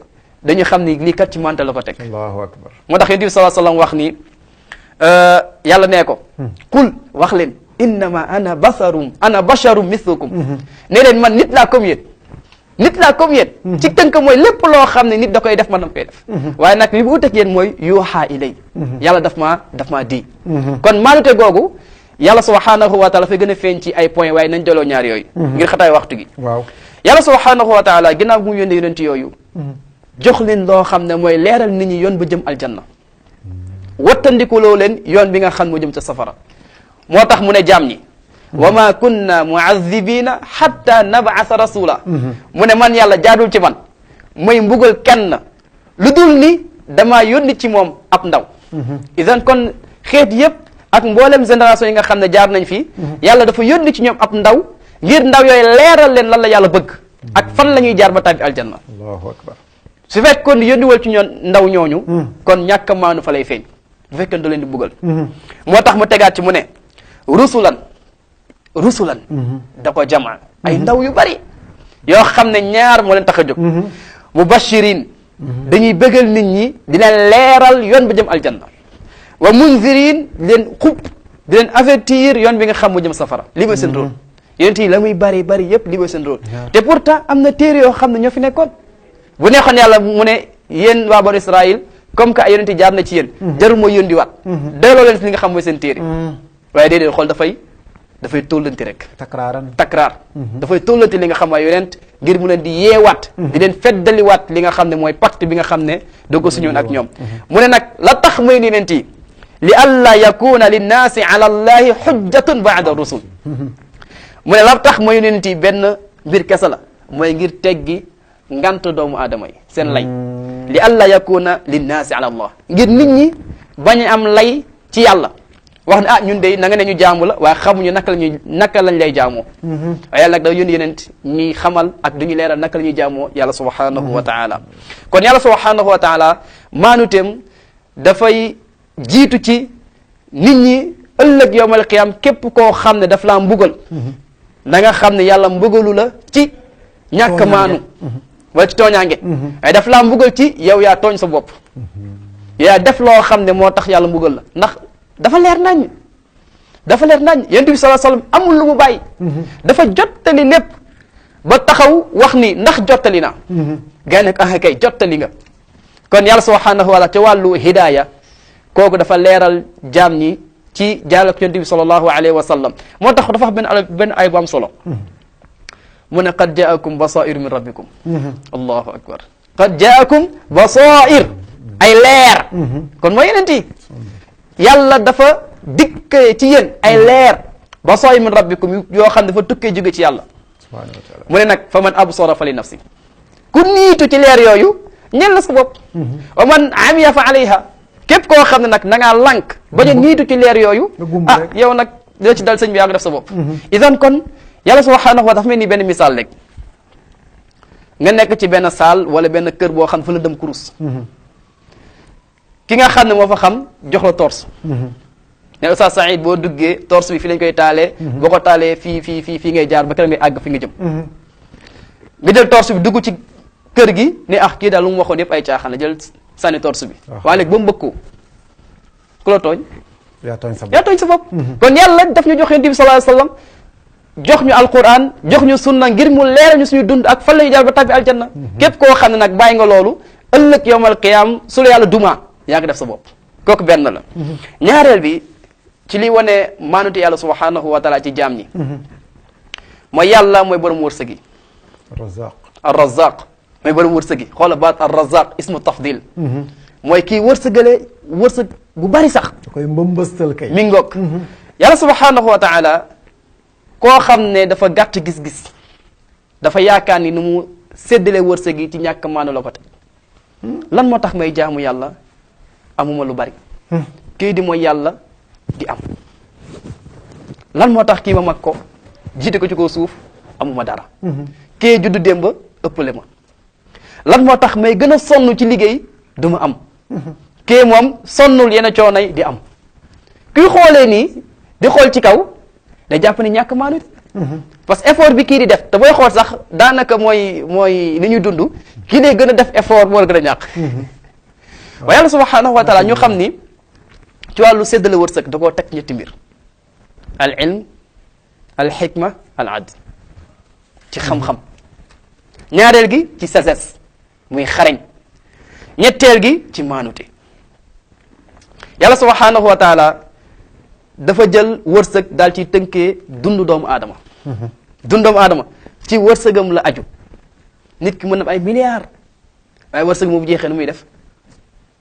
dañu xam ni lii kat ci mante la ko teg allahu akbar moo tax yonent bi sallallahu alayhi wasallam wax ni yàlla nee ko qul wax leen innama ana basharum mislukum ne leen man nit laa comme yéen nit laa comme yéen ci tënk mooy lépp loo xam ne nit da koy def man dama koy def waaye nag li bu utek yéen mooy yuuxa ilay yàlla daf maa di kon maanute googu yàlla subhanahu wa taala fay gën a feeñ ci ay point waaye nañ jëloo ñaar yooyu ngir xataay waxtu gi waaw yàlla subhanahu wa taala ginnaaw bu mu yónnee yonent yooyu jox leen loo xam ne mooy leeral nit ñi yoon ba jëm aljanna wattandikuloo leen yoon bi nga xam moo jëm ca safara moo tax mu ne jaam ñi wa ma kunna muazibina hatta nab'atha rasula mu ne man yàlla jaadul ci man mooy mbugal kenn lu dul ni damaa yónni ci moom ab ndaw idan kon xeet yëpp ak mboolem génération yi nga xam ne jaar nañ fii yàlla dafa yónni ci ñoom ab ndaw ngir ndaw yooyu leeral leen lan la yàlla bëgg ak fan la ñuy jaar ba tàbbi aljanna. allahu akbar. su fekkoon yónniwal ci ñoon ndaw ñooñu kon ñàkk a maanu fa lay feeñ bu fekkee da leen di buggal moo tax mu tegaat ci mu ne rusulan da ko jamaa ay ndaw yu bari yoo xam ne ñaar moo leen tax a jóg mubashirin dañuy bëggal nit ñi di leen leeral yoon ba jëm aljanna wa munzirin di leen xub di leen avertir yoon bi nga xam mu jëm safara lii mooy seen rôle yonent yi la muy bari yëpp lii mooy seen rôle te pourtant am na téere yoo xam ne ñoo fi nekkoon bu neexoon yàlla mu ne yéen waa banu Israël comme que ay yonent jaar na ci yéen jarul mooy yónni waat delloo leen si li nga xam mooy seen téere waaye déedéet xool dafay tóllanti rek takraar dafay tóllanti li nga xam waaye yonent ngir mu leen di yeewaat di leen feddaliwaat li nga xam ne mooy pacte bi nga xam ne doo ko suñoon ak ñoom mu ne nag la tax muy ni nenti li alla yakuna linnaasi ala allahi xujjatun baada rusul mu ne la tax mooy yonent yi benn mbir kese la mooy ngir teggi ngant doomu aadama yi seen lay li alla yakuna linnaasi ala allah ngir nit ñi bañ am lay ci yàlla wax ne ah ñun de na nga ne ñu jaamu la waaye xamuñu naka lañ lay jaamoo waaye yàlla nag da yónni yeneen ñuy xamal ak duñu leeral naka la ñuy jaamoo yàlla subhanahu wa taala kon yàlla subhanahu wa taala maanuteem dafay jiitu ci nit ñi ëllëg yowmal qiyam képp koo xam ne daf laa mbugal na nga xam ne yàlla mbugalu la ci ñàkk maanu wala ci tooñaange waaye daf laa mbugal ci yow yaa tooñ sa bopp yaa def loo xam ne moo tax yàlla mbugal la ndax dafa leer nañ yonent bi sallallahu alayhi wasallam amul lu mu bàyyi dafa jottali lépp ba taxaw wax ni ndax jottali na gaa ne ah kay jottali nga kon yàlla subhanahu wa taala ci wàllu hidaaya kooku dafa leeral jaam ñi ci jaal ak yonent bi sallallahu alayhi wa sallam moo tax dafa wax benn ay bu am solo mu ne qad jaakum basair min rabbikum allahu akbar qad jaakum basair ay leer kon mooy yeneen yi yàlla dafa dikkee ci yéen ay leer basair min rabbikum yoo xam ne dafa tukkee jóge ci yàlla mu ne nag fa man absara fa li nafsi ku niitu ci leer yooyu ñeel na sa bopp wa man amiya fa alayha képp koo xam ne nag na ngaa lànk bañ a niitu ci leer yooyu ah yow nag dina ci dal sëñ bi yaa ngi def sa bopp idan kon yàlla subhanahu wa taala dafa mel ni benn misaal rek nga nekk ci benn saal wala benn kër boo xam ne fa la dem kurus ki nga xam ne moo fa xam jox la torse ne Oustaz Saïd boo duggee torse bi fi lañ koy taalee boo ko taalee fii ngay jaar ba kër ngay àgg fi nga jëm nga jël torse bi dugg ci kër gi ne ah kii daal lu mu waxoon yëpp ay caaxaan la jël sànni torse bi waaye léegi ba mu bëgg ko ku la tooñ yaa tooñ sa bopp kon yàlla daf ñu jox Yonent bi sallallahu alayhi wasallam jox ñu alquran jox ñu sunna ngir mu leeral ñu suñu dund ak fan la ñu jaar ba tàbbi aljanna képp koo xam ne nag bàyyi nga loolu ëllëg yawmal qiyaam su la yàlla duma yaa ngi def sa bopp kooku benn la ñaareel bi ci li wane maanute yàlla subhanahu wa taala ci jaam ñi mooy yàlla mooy borom wërsëg yi ar-razzaq mooy borom wërsëg yi xoola baat ar-razzaq ismu tafdil mooy kii wërsëgale wërsëg bu bari sax koy mbëmbëstal kay mi ngoog yàlla subhanahu wa taala koo xam ne dafa gàtt gis-gis dafa yaakaar ni nu mu séddale wërsëg yi ci ñàkk maanu la ko teg lan moo tax may jaamu yàlla amuma lu bari kii di mooy yàlla di am lan moo tax kii ma mag ko jiite ko ci kaw suuf amuma dara kii juddu démb ëppale ma lan moo tax may gën a sonn ci liggéey du ma am kii moom sonnul yenn coonay di am kuy xoolee nii di xool ci kaw day jàpp ne ñàkk maanu parce que effort bi kii di def te booy xool sax daanaka mooy ni ñuy dund kii day gën a def effort moo la gën a ñàkk waaye yàlla subhanahu wa taala ñu xam ni ci wàllu séddale wërsëg da koo teg ñetti mbir al ilm al xikma al adl ci xam-xam ñaareel gi ci sagesse muy xarañ ñetteel gi ci maanute yàlla subhanahu wa taala dafa jël wërsëg daal ci tënkee dundu doomu aadama dundu doomu aadama ci wërsëgam la aju nit ki mën na ay milliards waaye wërsëg moom bu jeexee nu muy def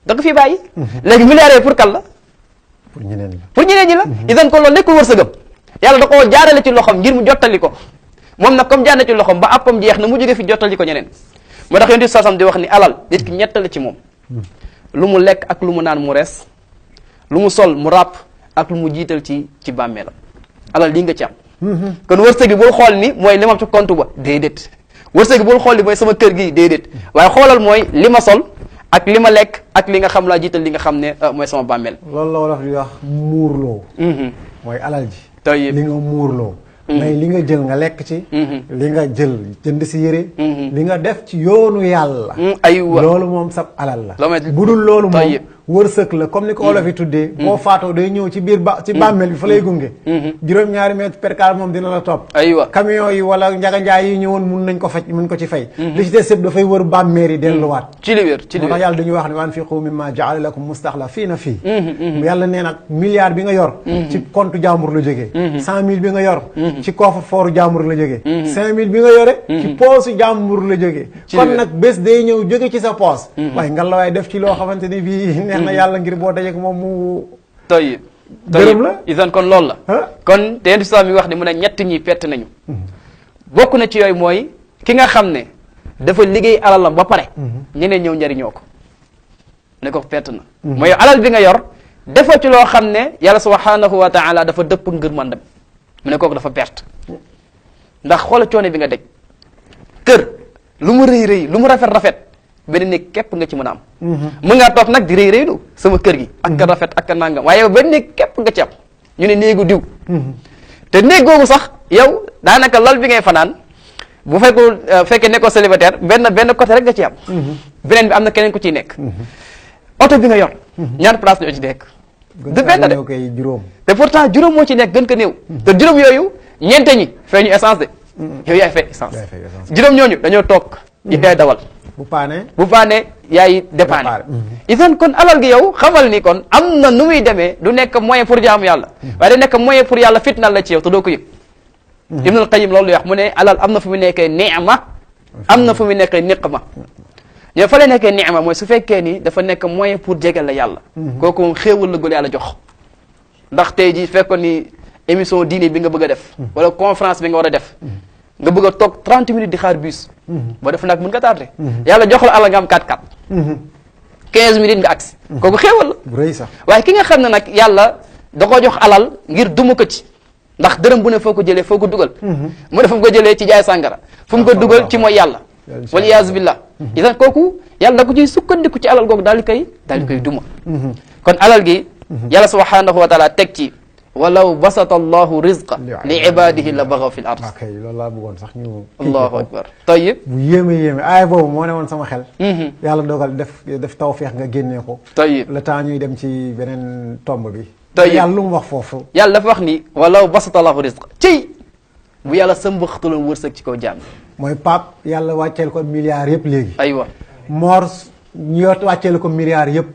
da ko fi bàyyi léegi milliards yi pour kan la pour ñeneen ñi la idan ko loolu nekkul wërsëgam yàlla da koo jaarale ci loxom ngir mu jottali ko moom nag comme jaar na ci loxom ba appam jeex na mu jóge fi jottali ko ñeneen moo tax yonent bi sallam di wax ni alal nit ki ñett la ci moom lu mu lekk ak lu mu naan mu rees lu mu sol mu ràpp ak lu mu jiital ci bàmmeelam alal lii nga ci am kon wërsëg gi bul xool ni mooy li ma am ci compte ba déedéet wërsëg gi bul xool ni mooy sama kër gi déedéet waaye xoolal mooy li ma sol ak li ma lekk ak li nga xam laa jiital li nga xam ne mooy sama bàmmeel loolu la wolof di wax muurloo mooy alal ji tey li nga muurloo mais li nga jël nga lekk ci li nga jël jënd si yére li nga def ci yoonu yàlla aywa loolu moom sab alal la loo bu dul loolu moom wërsëg la comme ni ko olof yi tuddee boo faatoo day ñëw ci biir ci bàmmeel bi fa lay gunge juróom-ñaari mètre percal moom dina la topp aywa camion yi wala njaganjaay yi ñëwoon mun nañ ko faj mun ko ci fay li ci des sëpp dafay wër bàmmeel yi delluwaat ci li wér ci li moo tax wér yàlla dañuy wax ne wa anfiqu mimma jaala lakum mustaxlafiina fii yàlla nee nag milliard bi nga yor ci compte jàmbur la jógee 100 000 bi nga yor ci coffre fort jàmbur la jógee 5 000 bi nga yore ci poosu jàmbur la jógee kon nag bés day ñëw jóge ci sa poos waaye nga la waaye def ci loo xamante ni bii neex na yàlla ngir boo dajek moom mu tey gërëm la isan kon loolu la kon te yenn mi wax ni mu ne ñett ñi perte nañu bokk na ci yooyu mooy ki nga xam ne dafa liggéey alalam ba pare ñeneen ñëw njariñoo ko ne ko perte na mooy alal bi nga yor defoo ci loo xam ne yàlla subhanahu wa taala dafa dëpp ngërmandam mu ne kooku dafa perte ndax xoola coono bi nga dej kër lu mu rëy rëy lu mu rafet rafet benn néeg képp nga ci mën a am mën ngaa toog nag di rëy rëylu sama kër gi ak ka rafet ak ka nangam waaye yow benn néeg képp nga ci am ñu ne néegu diw te néeg googu sax yow daanaka lal bi ngay fanaan bu fekkee nekkoo célibataire benn côté rek nga ci am beneen bi am na keneen ku ciy nekk oto bi nga yor ñaata place ñoo ci nekk du benn de koy juróom te pourtant juróom moo ci nekk gën ko néew te juróom yooyu ñeente ñi fay ñu essence de yow yaay fay essence juróom ñooñu dañoo toog yaay dawal bu paane yaay dépanne isan kon alal gi yow xamal ni kon am na nu muy demee du nekk moyen pour jaamu yàlla waaye da nekk moyen pour yàlla fitnal la ci yow te doo ko yëg Ibnul Qayyim loolu wax mu ne alal am na fu mu nekkee ni'ma am na fu mu nekkee niqma ñoo fa la nekkee ni'ma mooy su fekkee ni dafa nekk moyen pour jégal la yàlla kooku moom xéewal la gol yàlla jox ndax tey ji fekkoon ni émission diine bi nga bëgg a def wala conférence bi nga war a def nga bëgg a toog 30 minutes di xaar bus boo def nag mën nga tardé yàlla jox la alal nga am 4-4 15 minutes nga agsi kooku xéewal la bu rëy sax waaye ki nga xam ne nag yàlla da ko jox alal ngir duma ko ci ndax dërëm bu ne foo ko jëlee foo ko dugal mu ne fu mu ko jëlee ci jaay sàngara fu mu ko dugal ci mooy yàlla wal iyaazu billah isan kooku yàlla da ko ciy sukkandiku ci alal googu daal di koy duma kon alal gi yàlla subhanahu wa taala teg ci walaw basata allahu rizqa li ibadihi la baghaw fi l ard ok loolu laa bëggoon sax ñu allahu akbar tayyib bu yéeme aaya boobu moo ne woon sama xel yàlla dogal def tawfeex nga génnee ko tayyib le temps ñuy dem ci beneen tomb bi tayyib yàlla lu mu wax foofu yàlla dafa wax ni walaw basata allahu rizqa ci bu yàlla sëmbaxtaloon wërsëg ci kaw jaam mooy pap yàlla wàcceel ko milliards yëpp léegi aywa Mor ñu wàcceel ko milliards yëpp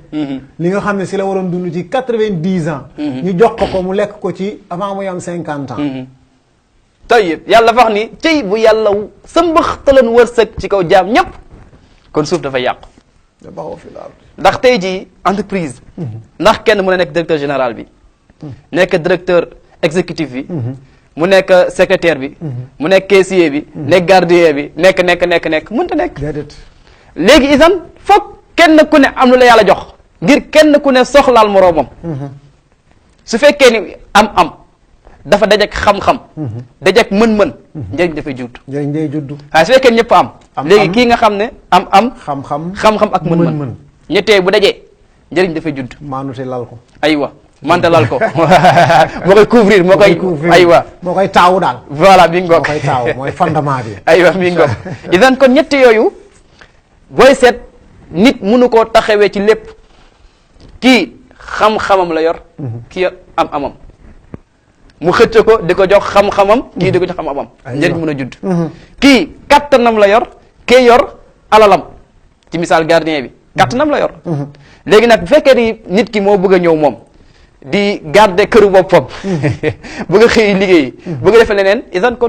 li nga xam ne si la waroon dund ci 90 ans ñu jox ko mu lekk ko ci avant muy am 50 ans tayyib yàlla dafa wax ni tey bu yàlla sëmbaxtaloon wërsëg ci kaw jaam ñëpp kon suuf dafay yàqu ndax tey jii entreprise ndax kenn mën a nekk directeur général bi nekk directeur exécutif bi mu nekk secrétaire bi mu nekk caissier bi nekk gardien bi nekk mënta nekk léegi isan foog kenn ku ne am lu la yàlla jox ngir kenn ku ne soxlaal moroomam su fekkee ni am dafa dajek xam-xam dajek mën-mën njëriñ dafay judd njëriñ day judd waaye su fekkee ñëpp am léegi kii nga xam ne am xam-xam ak mën-mën ñettee bu dajee njëriñ dafay judd maanute lal ko aywa manta lal ko moo koy couvrir moo koy aywa moo koy taawu daal voilà mi ngoog moo koy taawu mooy fondement bi aywa mi ngoog idan kon ñetti yooyu booy seet nit mënu koo taxawee ci lépp kii xam-xamam la yor kii am-amam mu xëcc ko di ko jox xam-xamam kii di ko jox am-amam njëriñ mën a judd kii kattanam la yor kii yor alalam ci misaal gardien bi kattanam la yor léegi nag bu fekkee ni nit ki moo bëgg a ñëw moom di garder këru boppam bëgg a xëy liggéey bëgg a defee leneen isan kon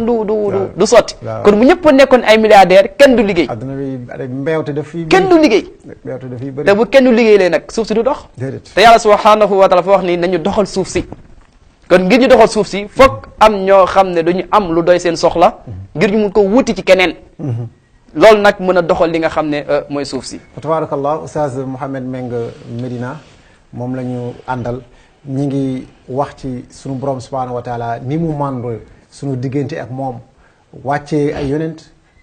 du sotti kon bu ñëpp nekkoon ay milliardaire kenn du liggéey adduna bi mbewte daf fi kenn du liggéey te bu kenn du liggéey lee nag suuf si du dox te yàlla subhanahu wa taala fa wax ni nañu doxal suuf si kon ngir ñu doxal suuf si foog am ñoo xam ne dañu am lu doy seen soxla ngir ñu mun ko wuti ci keneen loolu nag mën a doxal li nga xam ne mooy suuf si. tabarakallah Oustaz Mouhamed Meng Medina moom la ñu àndal ñi ngi wax ci sunu borom subhanahu wa taala ni mu màndoo sunu diggante ak moom wàccee ay yonent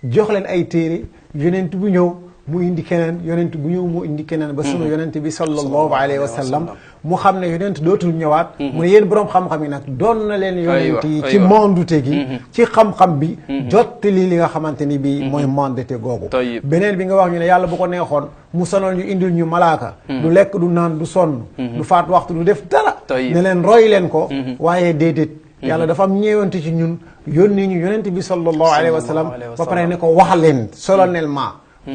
jox leen ay téere yonent bu ñëw mu indi keneen yonent bu ñëw mu indi keneen ba sunu yonent bi sallallahu alayhi wa sallam mu xam ne yonent dootul ñëwaat mu ne yéen borom xam-xam yi nag doon na leen yonent yi ci mandute gi ci xam-xam bi jottali li nga xamante ni bi mooy mandute googu beneen bi nga wax ñu ne yàlla bu ko neexoon mu sonal ñu indil ñu malaaka du lekk du naan du sonn du faat waxtu du def dara ne leen roy leen ko waaye déedéet yàlla dafa am ñeewante ci ñun yónni ñu yonent bi sallallahu alayhi wa sallam ba pare ne ko wax leen solennellement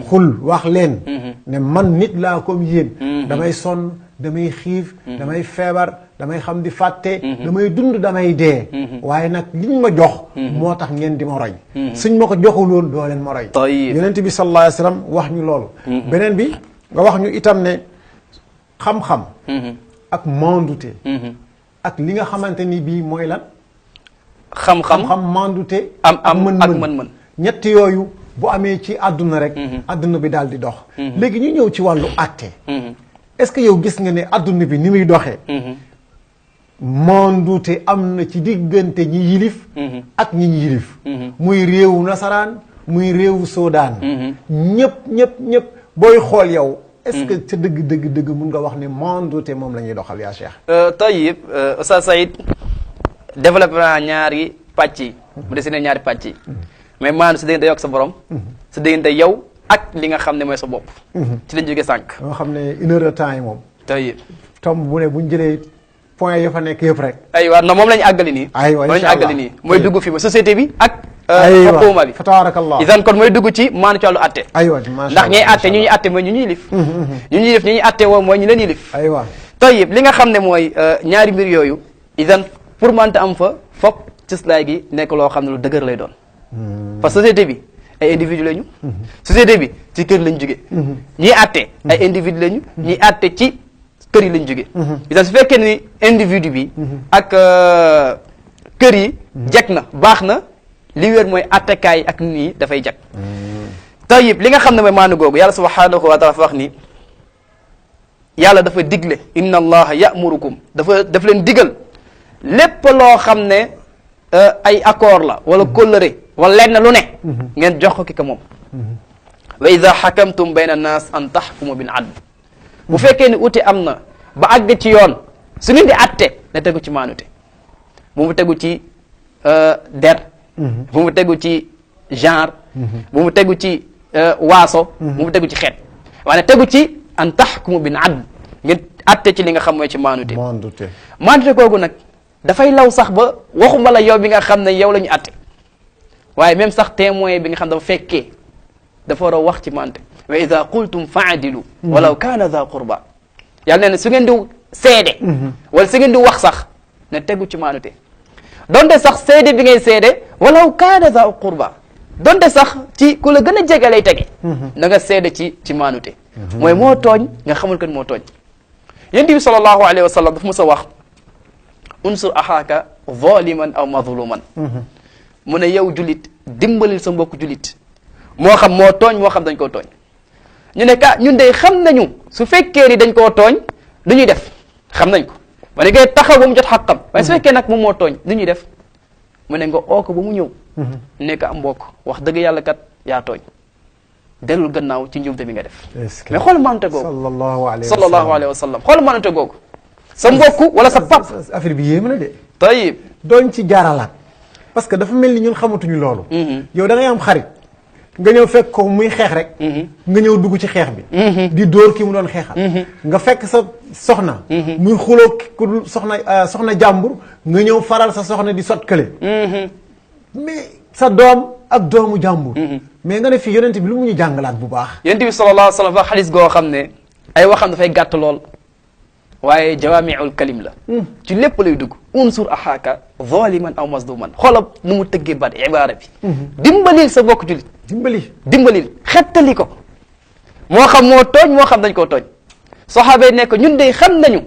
xul wax leen ne man nit laa comme yéen damay sonn damay xiif damay feebar damay xam di fàtte damay dund damay dee waaye nag liñ ma jox moo tax ngeen di ma roy suñ ma ko joxuloon doo leen ma roy yonent bi sallallahu alayhi wa sallam wax ñu loolu beneen bi nga wax ñu itam ne xam-xam ak mandute ak li nga xamante ni bii mooy lan xam-xam mandute ak mën-mën ñett yooyu bu amee ci àdduna rek àdduna bi daal di dox léegi ñu ñëw ci wàllu àtte est-ce que yow gis nga ne àdduna bi ni muy doxee mandute am na ci diggante ñi yilif ak ñi ñu yilif muy réewu nasaraan muy réewu soodaan ñëpp booy xool yow est-ce que ca dëgg mun nga wax ne mandute moom la ñuy doxal yaa Cheikh Tayyib Oustaz Saïd développé naa ñaari pàcc yi mu des ne ñaari pàcc yi mais maanaam sa diggante yow ak sa borom sa diggante yow ak li nga xam ne mooy sa bopp ci lañ jógee sànq nga xam ne une heure de temps yi moom Tayyib tomb bu ne buñ jëlee point ya fa nekk yëpp rek aywa non moom la ñu àggali nii aywa moom la ñu àggali nii mooy dugg fi ma société bi ak xukuma bi fa tabarakallah idan kon mooy dugg ci maanu ci wàllu atte aywa ndax ñuy atte ñu ñuy atte mooy ñu ñuy lif ñu ñuy lif ñu ñuy atte woo mooy ñu leen yilif aywa Tayyib li nga xam ne mooy ñaari mbir yooyu idan pour manta am fa foog cëslaay gi nekk loo xam ne lu dëgër lay doon parce que société bi ay individu lañu société bi ci kër lañ jóge ñiy atte ay individu lañu ñiy atte ci kër yi lañ jóge itam su fekkee ni individu bi ak kër yi jag na baax na li wér mooy attekaay ak nit ñi dafay jag Tayyib li nga xam ne mooy maanu googu yàlla subhanahu wa taala wax ni yàlla dafa digle inna allaha ya'murukum daf leen digal lépp loo xam ne ay accord la wala kóllëre wala lenn lu ne ngeen jox ko ki ko moom wa ida xakamtum bayna annas an taxkumu bil adl bu fekkee ni uti am na ba àgg ci yoon su ngeen di atte na tegu ci maanute bu mu tegu ci der bu mu tegu ci genre bu mu tegu ci waaso bu mu tegu ci xeet waaye tegu ci an taxkumu bil adl ngeen atte ci li nga xam mooy ci maanute maanute googu nag dafay law sax ba waxuma la yow bi nga xam ne yow la ñu atte waaye même sax témoin bi nga xam dafa fekkee dafa war a wax ci maante wa ida qultum faadilu walaw kaana da qurba yàlla nee na su ngeen di seede wala su ngeen di wax sax ne tegu ci maanute donte sax seede bi ngay seede walaw kaana da qurba donte sax ci ku la gën a jege lay tege na nga seede ci maanute mooy moo tooñ nga xamul kan moo tooñ yonent bi sallallahu alayhi wa sallam dafa mos a wax unsur axaaka zaliman aw mazluman mu ne yow julit dimbalil sa mbokk julit moo xam moo tooñ moo xam dañ koo tooñ ñu ne ñun de xam nañu su fekkee ni dañ koo tooñ lu ñuy def xam nañ ko ma ne ngay taxaw ba mu jot xàqam waaye su fekkee nag moom moo tooñ lu ñuy def mu ne nga oo ko ba mu ñëw nekk am mbokk wax dëgg yàlla kat yaa tooñ delul gannaaw ci njuumte bi nga def mais xool manute googu sallallahu alayhi wa sallam xool manute googu sa mbokk wala sa pap affaire bi yéeme na de Tayyib doñ ci jaaralaat parce que dafa mel ni ñun xamatuñu loolu yow da ngay am xarit nga ñëw fekk ko muy xeex rek nga ñëw dugg ci xeex bi di dóor ki mu doon xeexal nga fekk sa soxna muy xuloo ku soxna jàmbur nga ñëw faral sa soxna di sot kële mais sa doom ak doomu jàmbur mais nga ne fii yonent bi lu mu ñu jàngalaat bu baax yonent bi sallallahu alayhi wa sallam wax xadis goo xam ne ay waxam dafay gàtt lool waaye jawaamiul kalim la ci lépp lay dugg unsur axaaka zaliman aw mazluman xoolal nu mu tëggee baat ibaara bi dimbalil sa mbokk julit dimbalil xettali ko moo xam moo tooñ moo xam dañ koo tooñ saxaaba yi nekk ñun de xam nañu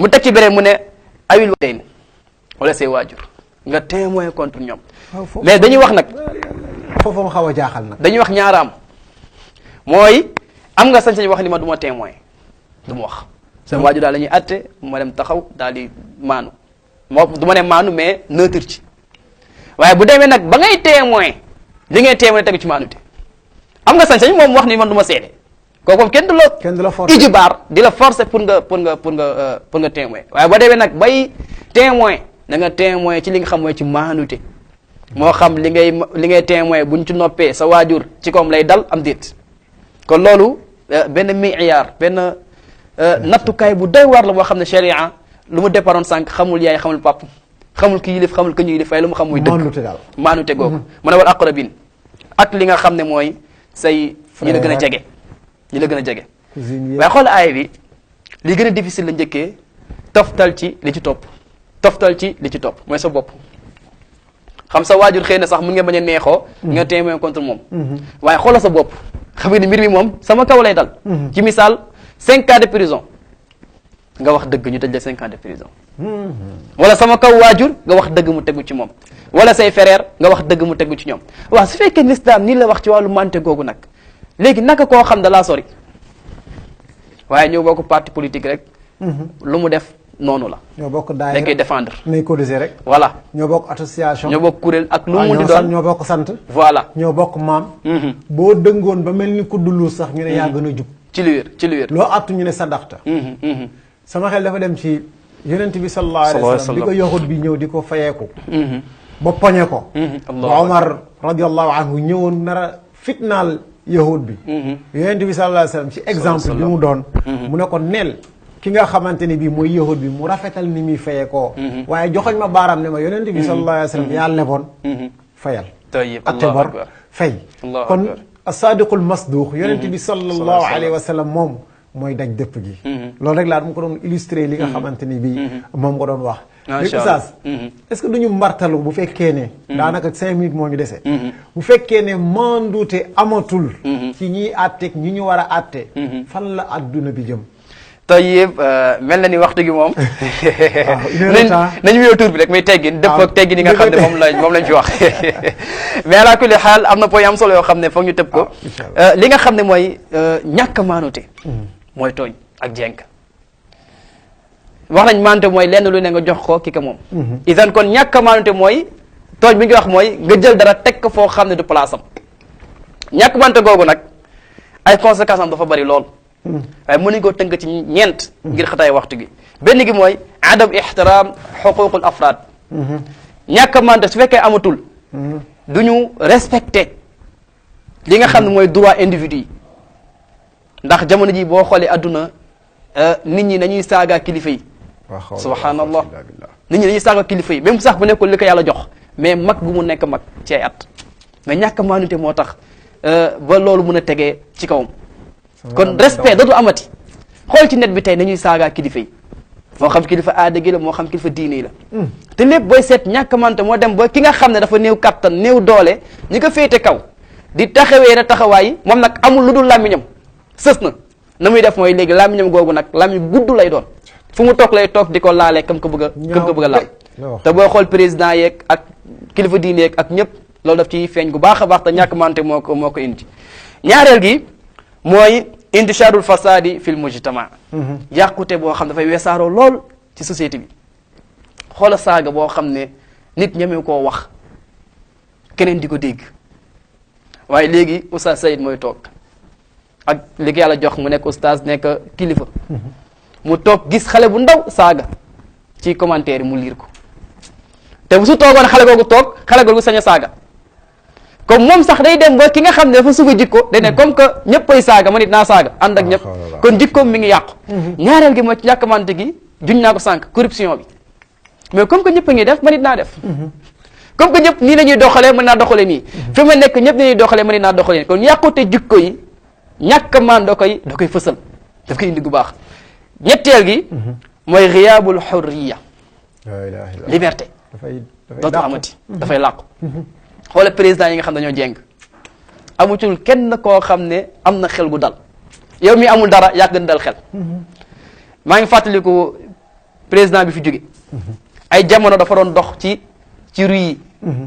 mu teg ci beneen mu ne awil walidayn wala say waajur nga témoin contre ñoom mais dañuy wax nag foofu ma xaw a jaaxal nag dañuy wax ñaaraam mooy am nga sañ-sañ wax ni ma du ma témoin du ma wax sama waajur daal la ñuy atte ma dem taxaw daal di maanu moo du ma ne maanu mais neutre ci waaye bu demee nag ba ngay témoin li ngay témoin tegu ci maanute am nga sañ-sañ moom wax ni man du ma seede kooku moom kenn du la forcer ijibaar di la forcer pour nga témoin waaye boo demee nag bay témoin da nga témoin ci li nga xam mooy ci maanute moo xam li ngay témoin buñ ci noppee sa waajur ci koom lay dal am déet kon loolu benn miyaar benn nattukaay bu doy waar la boo xam ne sharia lu mu déparoon sànq xamul yaay xamul pap xamul ki yilif xamul ki ñu yilif waaye lu mu xam mooy dëgg maanute googu mu ne wal aqrabin ak li nga xam ne mooy say ñi la gën a jege ñi la gën a jege waaye xool aaya bi li gën a difficile la njëkkee toftal ci li ci topp toftal ci li ci topp mooy sa bopp xam sa waajur xëy na sax mun nga bañ a neexoo nga témoin contre moom waaye xoolal sa bopp xam nga ni mbir mi moom sama kaw lay dal ci misaal 5 ans de prison nga wax dëgg ñu tëj la 5 ans de prison wala sama kaw waajur nga wax dëgg mu tegu ci moom wala say frère nga wax dëgg mu tegu ci ñoom waaw su fekkee l'islam nii la wax ci wàllu mante googu nag léegi naka koo xam da laa sori waaye ñoo bokk parti politique rek lu mu def noonu la ñoo bokk daay dañ koy défendre nay cotiser rek voilà ñoo bokk association ñoo bokk kuréel ak lu mu di doon ñoo bokk sant voilà ñoo bokk maam boo dëngoon ba mel ni ku dullu sax ñu ne yaa gën a jub ci lu wér ci lu wér loo attu ñu ne sadaxta sama xel dafa dem ci yonent bi sallallahu alayhi wa sallam bi ko yoxut bi ñëw di ko fayeeku ba poñe ko ba Omar radiallahu anhu ñëwoon nara fitnaal yahud bi yonent bi sallallahu alayhi wa sallam ci exemple bi mu doon mu ne ko neel ki nga xamante ni bii mooy yahud bi mu rafetal ni muy fayee koo waaye joxoñ ma baaraam ne ma yonent bi sallallahu alayhi wa sallam yaa leboon fayal atte bor fay kon as-sadiqul masduq yonent bi sallallahu alayhi wa sallam moom mooy daj dëpp gi loolu rek laa mu ko doon illustré li nga xamante ni bii moom nga doon wax léegi oustaz est-ce que duñu mbartalu bu fekkee ne daanaka 5 minutes moo ñu dese bu fekkee ne mandute amatul ci ñiy àtteeg ñi ñu war a àtte fan la adduna bi jëm Tayyib mel na ni waxtu gi moom nañu wéyoo tur bi rek may teggin dëpp ak teggin yi nga xam ne moom lañ fi wax mais ala kulli xaal am na point am solo yoo xam ne foog ñu tëb ko li nga xam ne mooy ñàkk a maanute mooy tooñ ak jenk wax nañ maanute mooy lenn lu ne nga jox ko ki ka moom idan kon ñàkk a maanute mooy tooñ bi nga wax mooy nga jël dara teg ko foo xam ne du place am ñàkk maanute googu nag ay conséquences am dafa bari lool waaye mën nañu koo tënk ci ñeent ngir xataay waxtu gi benn gi mooy adam ihtiram xuququl afraad ñàkk a maanute su fekkee amatul du ñu respecté li nga xam ne mooy droit individu yi ndax jamono ji boo xoolee adduna nit ñi nañuy saaga kilifa yi subhanallah nit ñi dañuy saaga kilifa yi même sax bu nekkul li ko yàlla jox mais mag gu mu nekk mag ci ay at mais ñàkk a maanute moo tax ba loolu mën a tegee ci kawam kon respect dootu amati xool ci net bi tey nañuy saaga kilifa yi moo xam kilifa aada gi la moo xam kilifa diine yi la te lépp booy seet ñàkk a maanute moo dem ba ki nga xam ne dafa néew kattan néew doole ñi ko féete kaw di taxawee na taxawaay moom nag amul lu dul làmmiñam sës na muy def mooy léegi làmmiñam googu nag làmmiñ gudd lay doon fu mu toog lay toog di ko laalee kam ko bëgg a laal te booy xool président yeeg ak kilifa diine yeeg ak ñëpp loolu daf ci feeñ gu baax a baax te ñàkk maanute moo ko indi ñaareel gi mooy intisharul fasadi fil mujtama yàqute boo xam dafay weesaaroo lool ci société bi xoola saaga boo xam ne nit ñeme koo wax keneen di ko dégg waaye léegi oustaz Saïd mooy toog ak li ko yàlla jox mu nekk oustaz nekk kilifa mu toog gis xale bu ndaw saaga ci commentaire yi mu liir ko te bu su toogoon xale googu toog xale googu sañ a saaga comme moom sax day dem ba ki nga xam ne dafa suga jikko day ne comme que ñëpp ay saaga man it naa saaga ànd ak ñëpp kon jikkoom mi ngi yàqu ñaareel gi mooy ci ñàkk mante gi juñ naa ko sànq corruption bi mais comme que ñëpp a ngi def man it naa def comme que ñëpp nii la ñuy doxalee mën naa doxalee nii fi ma nekk ñëpp ni ñuy doxalee mën naa doxalee nii kon yàqute jikko yi ñàkk maan da koy fësal daf koy indi gu baax ñetteel gi mooy riyaabul xurriya liberté dootu amati dafay làqu xoola président yi nga xam dañoo jeng amutul kenn koo xam ne am na xel gu dal yow mi amul dara yaa gën dal xel maa ngi fàttaliku président bi fi jóge ay jamono dafa doon dox ci rue yi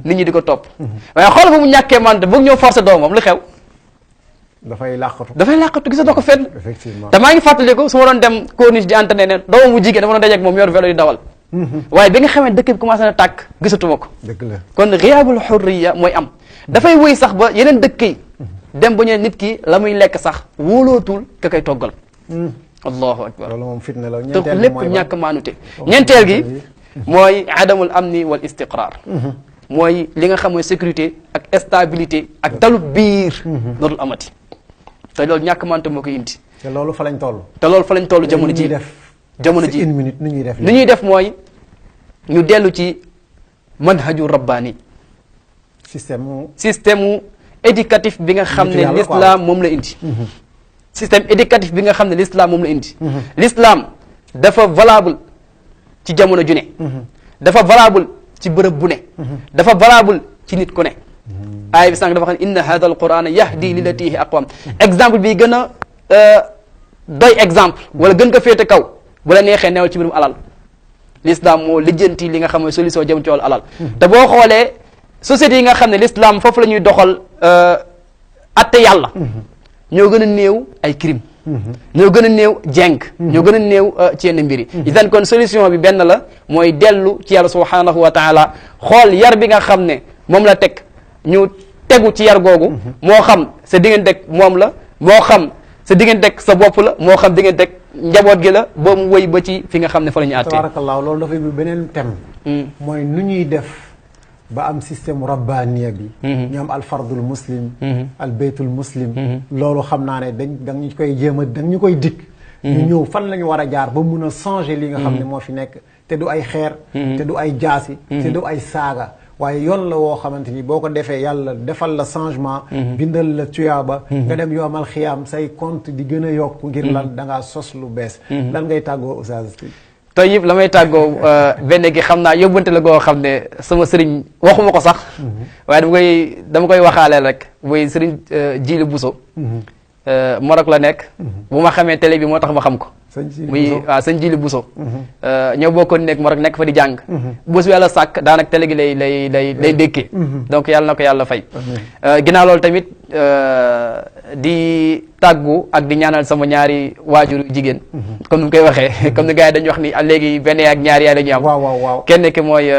nit ñi di ko topp waaye xool ba mu ñàkkee mante bëgg ñëw forcé doomam li xew dafay làqatu gisa doo ko fenn effectivement te maa ngi fàttaliku su ma doon dem corniche di entraîné ne doomam mu jigéen dama doon dajeek moom yor vélo di dawal waaye bi nga xamee dëkk bi commencé na tàkk gisatuma ko dëgg la kon riyaabul xurriya mooy am dafay wëy sax ba yeneen dëkk yi dem ba ñu nit ki la muy lekk sax wóolootul ka koy toggal allahu akbar loolu moom fitna la te lépp ñàkk maanute ñeenteel gi mooy adamul amni wal istiqrar mooy li nga xam mooy sécurité ak stabilité ak dalu biir dootul amati te loolu ñàkk maanute moo koy indi te loolu fa lañ toll jamono ji jamono ji une minute ni ñuy def mooy ñu dellu ci manhaju rabbaani système éducatif bi nga xam ne l'islam moom la indi système éducatif bi nga xam ne l'islam moom la indi l'islam dafa valable ci jamono ju ne dafa valable ci bërëb bu ne dafa valable ci nit ku ne aaya bi sànq dafa xam ne inna hadha al qur'ana yahdi lillati hi aqwam exemple bi gën a doy exemple wala gën ko féete kaw bu la neexee neewal ci mbirum alal l'islam moo lijjanti li nga xam ne solution jëm ci wàllu alal te boo xoolee sociétés yi nga xam ne l'islam foofu la ñuy doxal atte yàlla ñoo gën a néew ay crime ñoo gën a néew jeng ñoo gën a néew ci yenn mbir yi idan kon solution bi benn la mooy dellu ci yàlla subhanahu wa taala xool yar bi nga xam ne moom la teg ñu tegu ci yar googu moo xam sa digganteeg moom la moo xam sa digganteeg sa bopp la moo xam digganteeg njaboot gi la ba mu wëy ba ci fi nga xam ne fa la ñu àttee tabarakallah loolu dafay bi beneen thème mooy nu ñuy def ba am système rabbaniya bi ñu am alfardul muslim albeytul muslim loolu xam naa ne da ñu koy jéem a da ñu koy dikk ñu ñëw fan la ñu war a jaar ba mun a changer li nga xam ne moo fi nekk te du ay xeer te du ay jaasi te du ay saaga waaye yoon la woo xamante ni boo ko defee yàlla defal la changement bindal la tuyaaba nga dem yoomal xiyaam say compte di gën a yokk ngir lan da ngaa sos lu bees lan ngay tàggoo Oustaz Tayyib la may tàggoo benn gi xam naa yóbbante la goo xam ne sama sëriñ waxuma ko sax waaye dama koy waxaaleel rek muy sëriñ Jili Bousso Maroc la nekk bu ma xamee télé bi moo tax ma xam ko muy waaw sëñ Jili Bousso ñoo bokkoon nekk Maroc nekk fa di jàng bés bi yàlla sàkk daanaka télé gi lay dékkee donc yàlla na ko yàlla fay ginnaaw loolu tamit di tàggu ak di ñaanal sama ñaari waajur jigéen comme ni mu koy waxee comme ni gars yi dañuy wax ni léegi benn yaay ak ñaari yaay la ñuy am waaw kenn ki mooy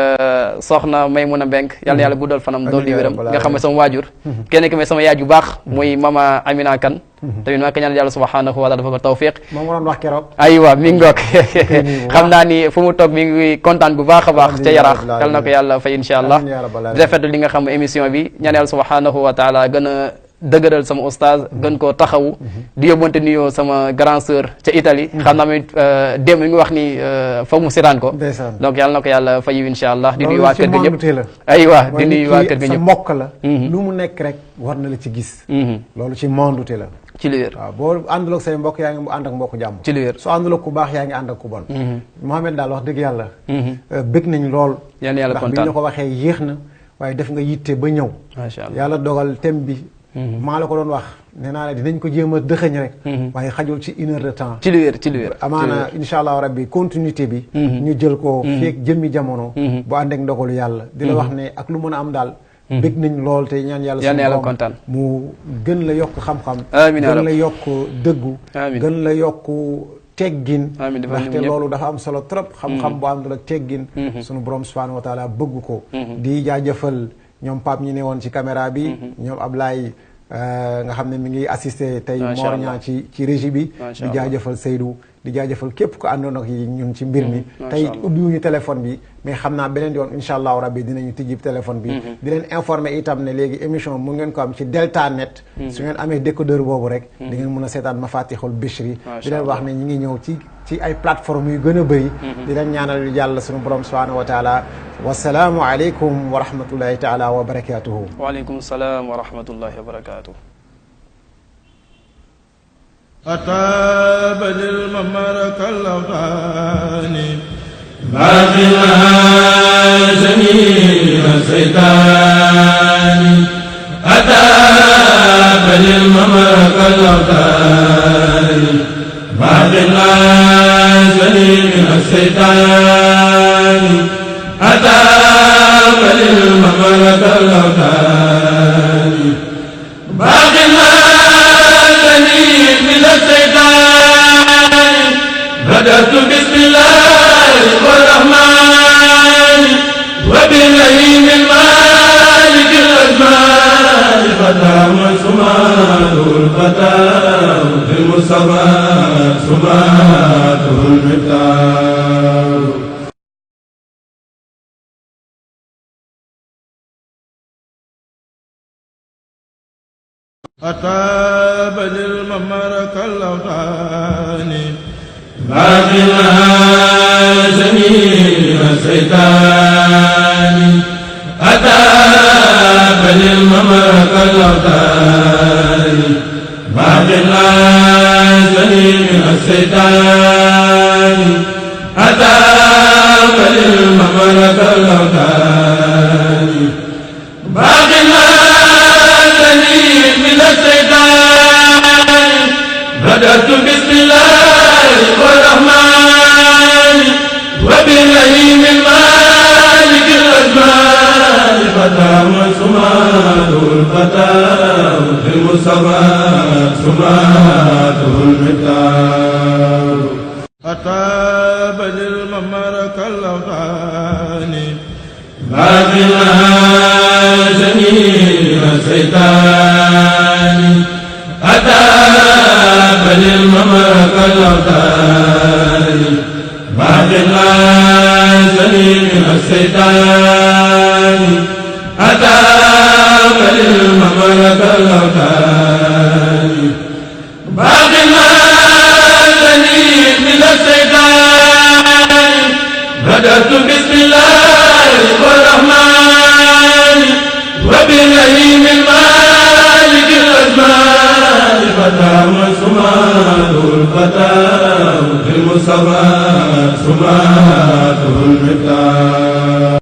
soxna Maymuna Mbenk yàlla na yàlla guddal fanam dool di wéram nga xam ne sama waajur kenn ki mooy sama yaay ju baax muy mama Amina Kan tamit maa ngi ko ñaanal yàlla subhanahu wa taala dafa ko tawfiq moom waroon wax keroog aywa mi ngoog xam naa ni fu mu toog mi ngi kontaan bu baax a baax ca yaraax yal na ko yàlla fay insha allah di rafetlu li nga xam émission bi ñaan yàlla subhanahu wa taala gën a dëgëral sama oustaz gën koo taxawu di yóbbante nuyoo sama grand sœur ca Italie xam naa tamit démb mi ngi wax ni foog mu seetaan ko donc yàlla na ko yàlla fayu insha allah di nuyu waa kër ga ñëpp aywa di nuyu waa kër ga ñëpp sa mbokk la lu mu nekk rek war na la ci gis loolu ci mondute la ci li wér waaw boo àndul ak say mbokk yaa ngi ànd ak mbokk jàmm ci li wér soo àndul ak ku baax yaa ngi ànd ak ku bon Mohamed daal wax dëgg yàlla bëgg nañ lool yàlla yàlla kontaan ndax bi ñu ko waxee yéex na waaye def nga yitte ba ñëw macha allah yàlla dogal thème bi maa la ko doon wax nee naa ne dinañ ko jéem a dëxëñ rek waaye xajul ci 1 heure de temps ci li wér ci li wér amaana insha allah rabbi continuité bi ñu jël ko feek jëmmi jamono bu ànd ak ndogalu yàlla di la wax ne ak lu mën a am daal bëgg nañ lool te ñaan yàlla yàlla kontaan mu gën la yokk xam-xam amiin gën la yokk dëggu amiin gën la yokk teggin amiin ndaxte loolu dafa am solo trop xam-xam bu àndul ak teggin sunu borom subhanahu wa taala bëgg ko di jaajëfal ñoom Pape ñi ne woon ci caméra bi ñoom Ablaye nga xam ne mi ngi assisté tey Mor Niang ci régie bi di jaajëfal Seydou di jaajëfal képp ko àndoon ak yi ñun ci mbir mi tey ubbiwuñu téléphone bi mais xam naa beneen yoon incha allahu rabbi dinañu tijji téléphone bi di leen informer itam ne léegi émission mu ngeen ko am ci Delta Net su ngeen amee décodeur boobu rek di ngeen mën a seetaan Mafatihul Bichri di leen wax ne ñi ngi ñëw ci ay plateforme yu gën a bëri di leen ñaanal yàlla sunu borom subhanahu wa taala wasalaamu aleykum wa rahmatullahi taala wa barakatuhu waaleykum salaam wa rahmatullahi wa barakatuhu أتاب للممر كالأوطان ما في جميع الشيطان أتاب للممر كالأوطان ما في جميع الشيطان أتاب للممر كالأوطان باقنا جميع الشيطان أتاب للممر كالأوطان باقنا جميع الشيطان أتاب للممر كالأوطان باقنا من الشيطان بدأت بسم الله الرحمن وبالرحيم المالك الأزمان فتاه سماته الفتاه في المصطفى سماته المختار أتاب للممر كالأوطان باقنا جميع الشيطان أتاب للممر كالأوطان باقنا جميع الشيطان أتاب للممر كالأوطان باقنا جميع من الشيطان بدأت بسم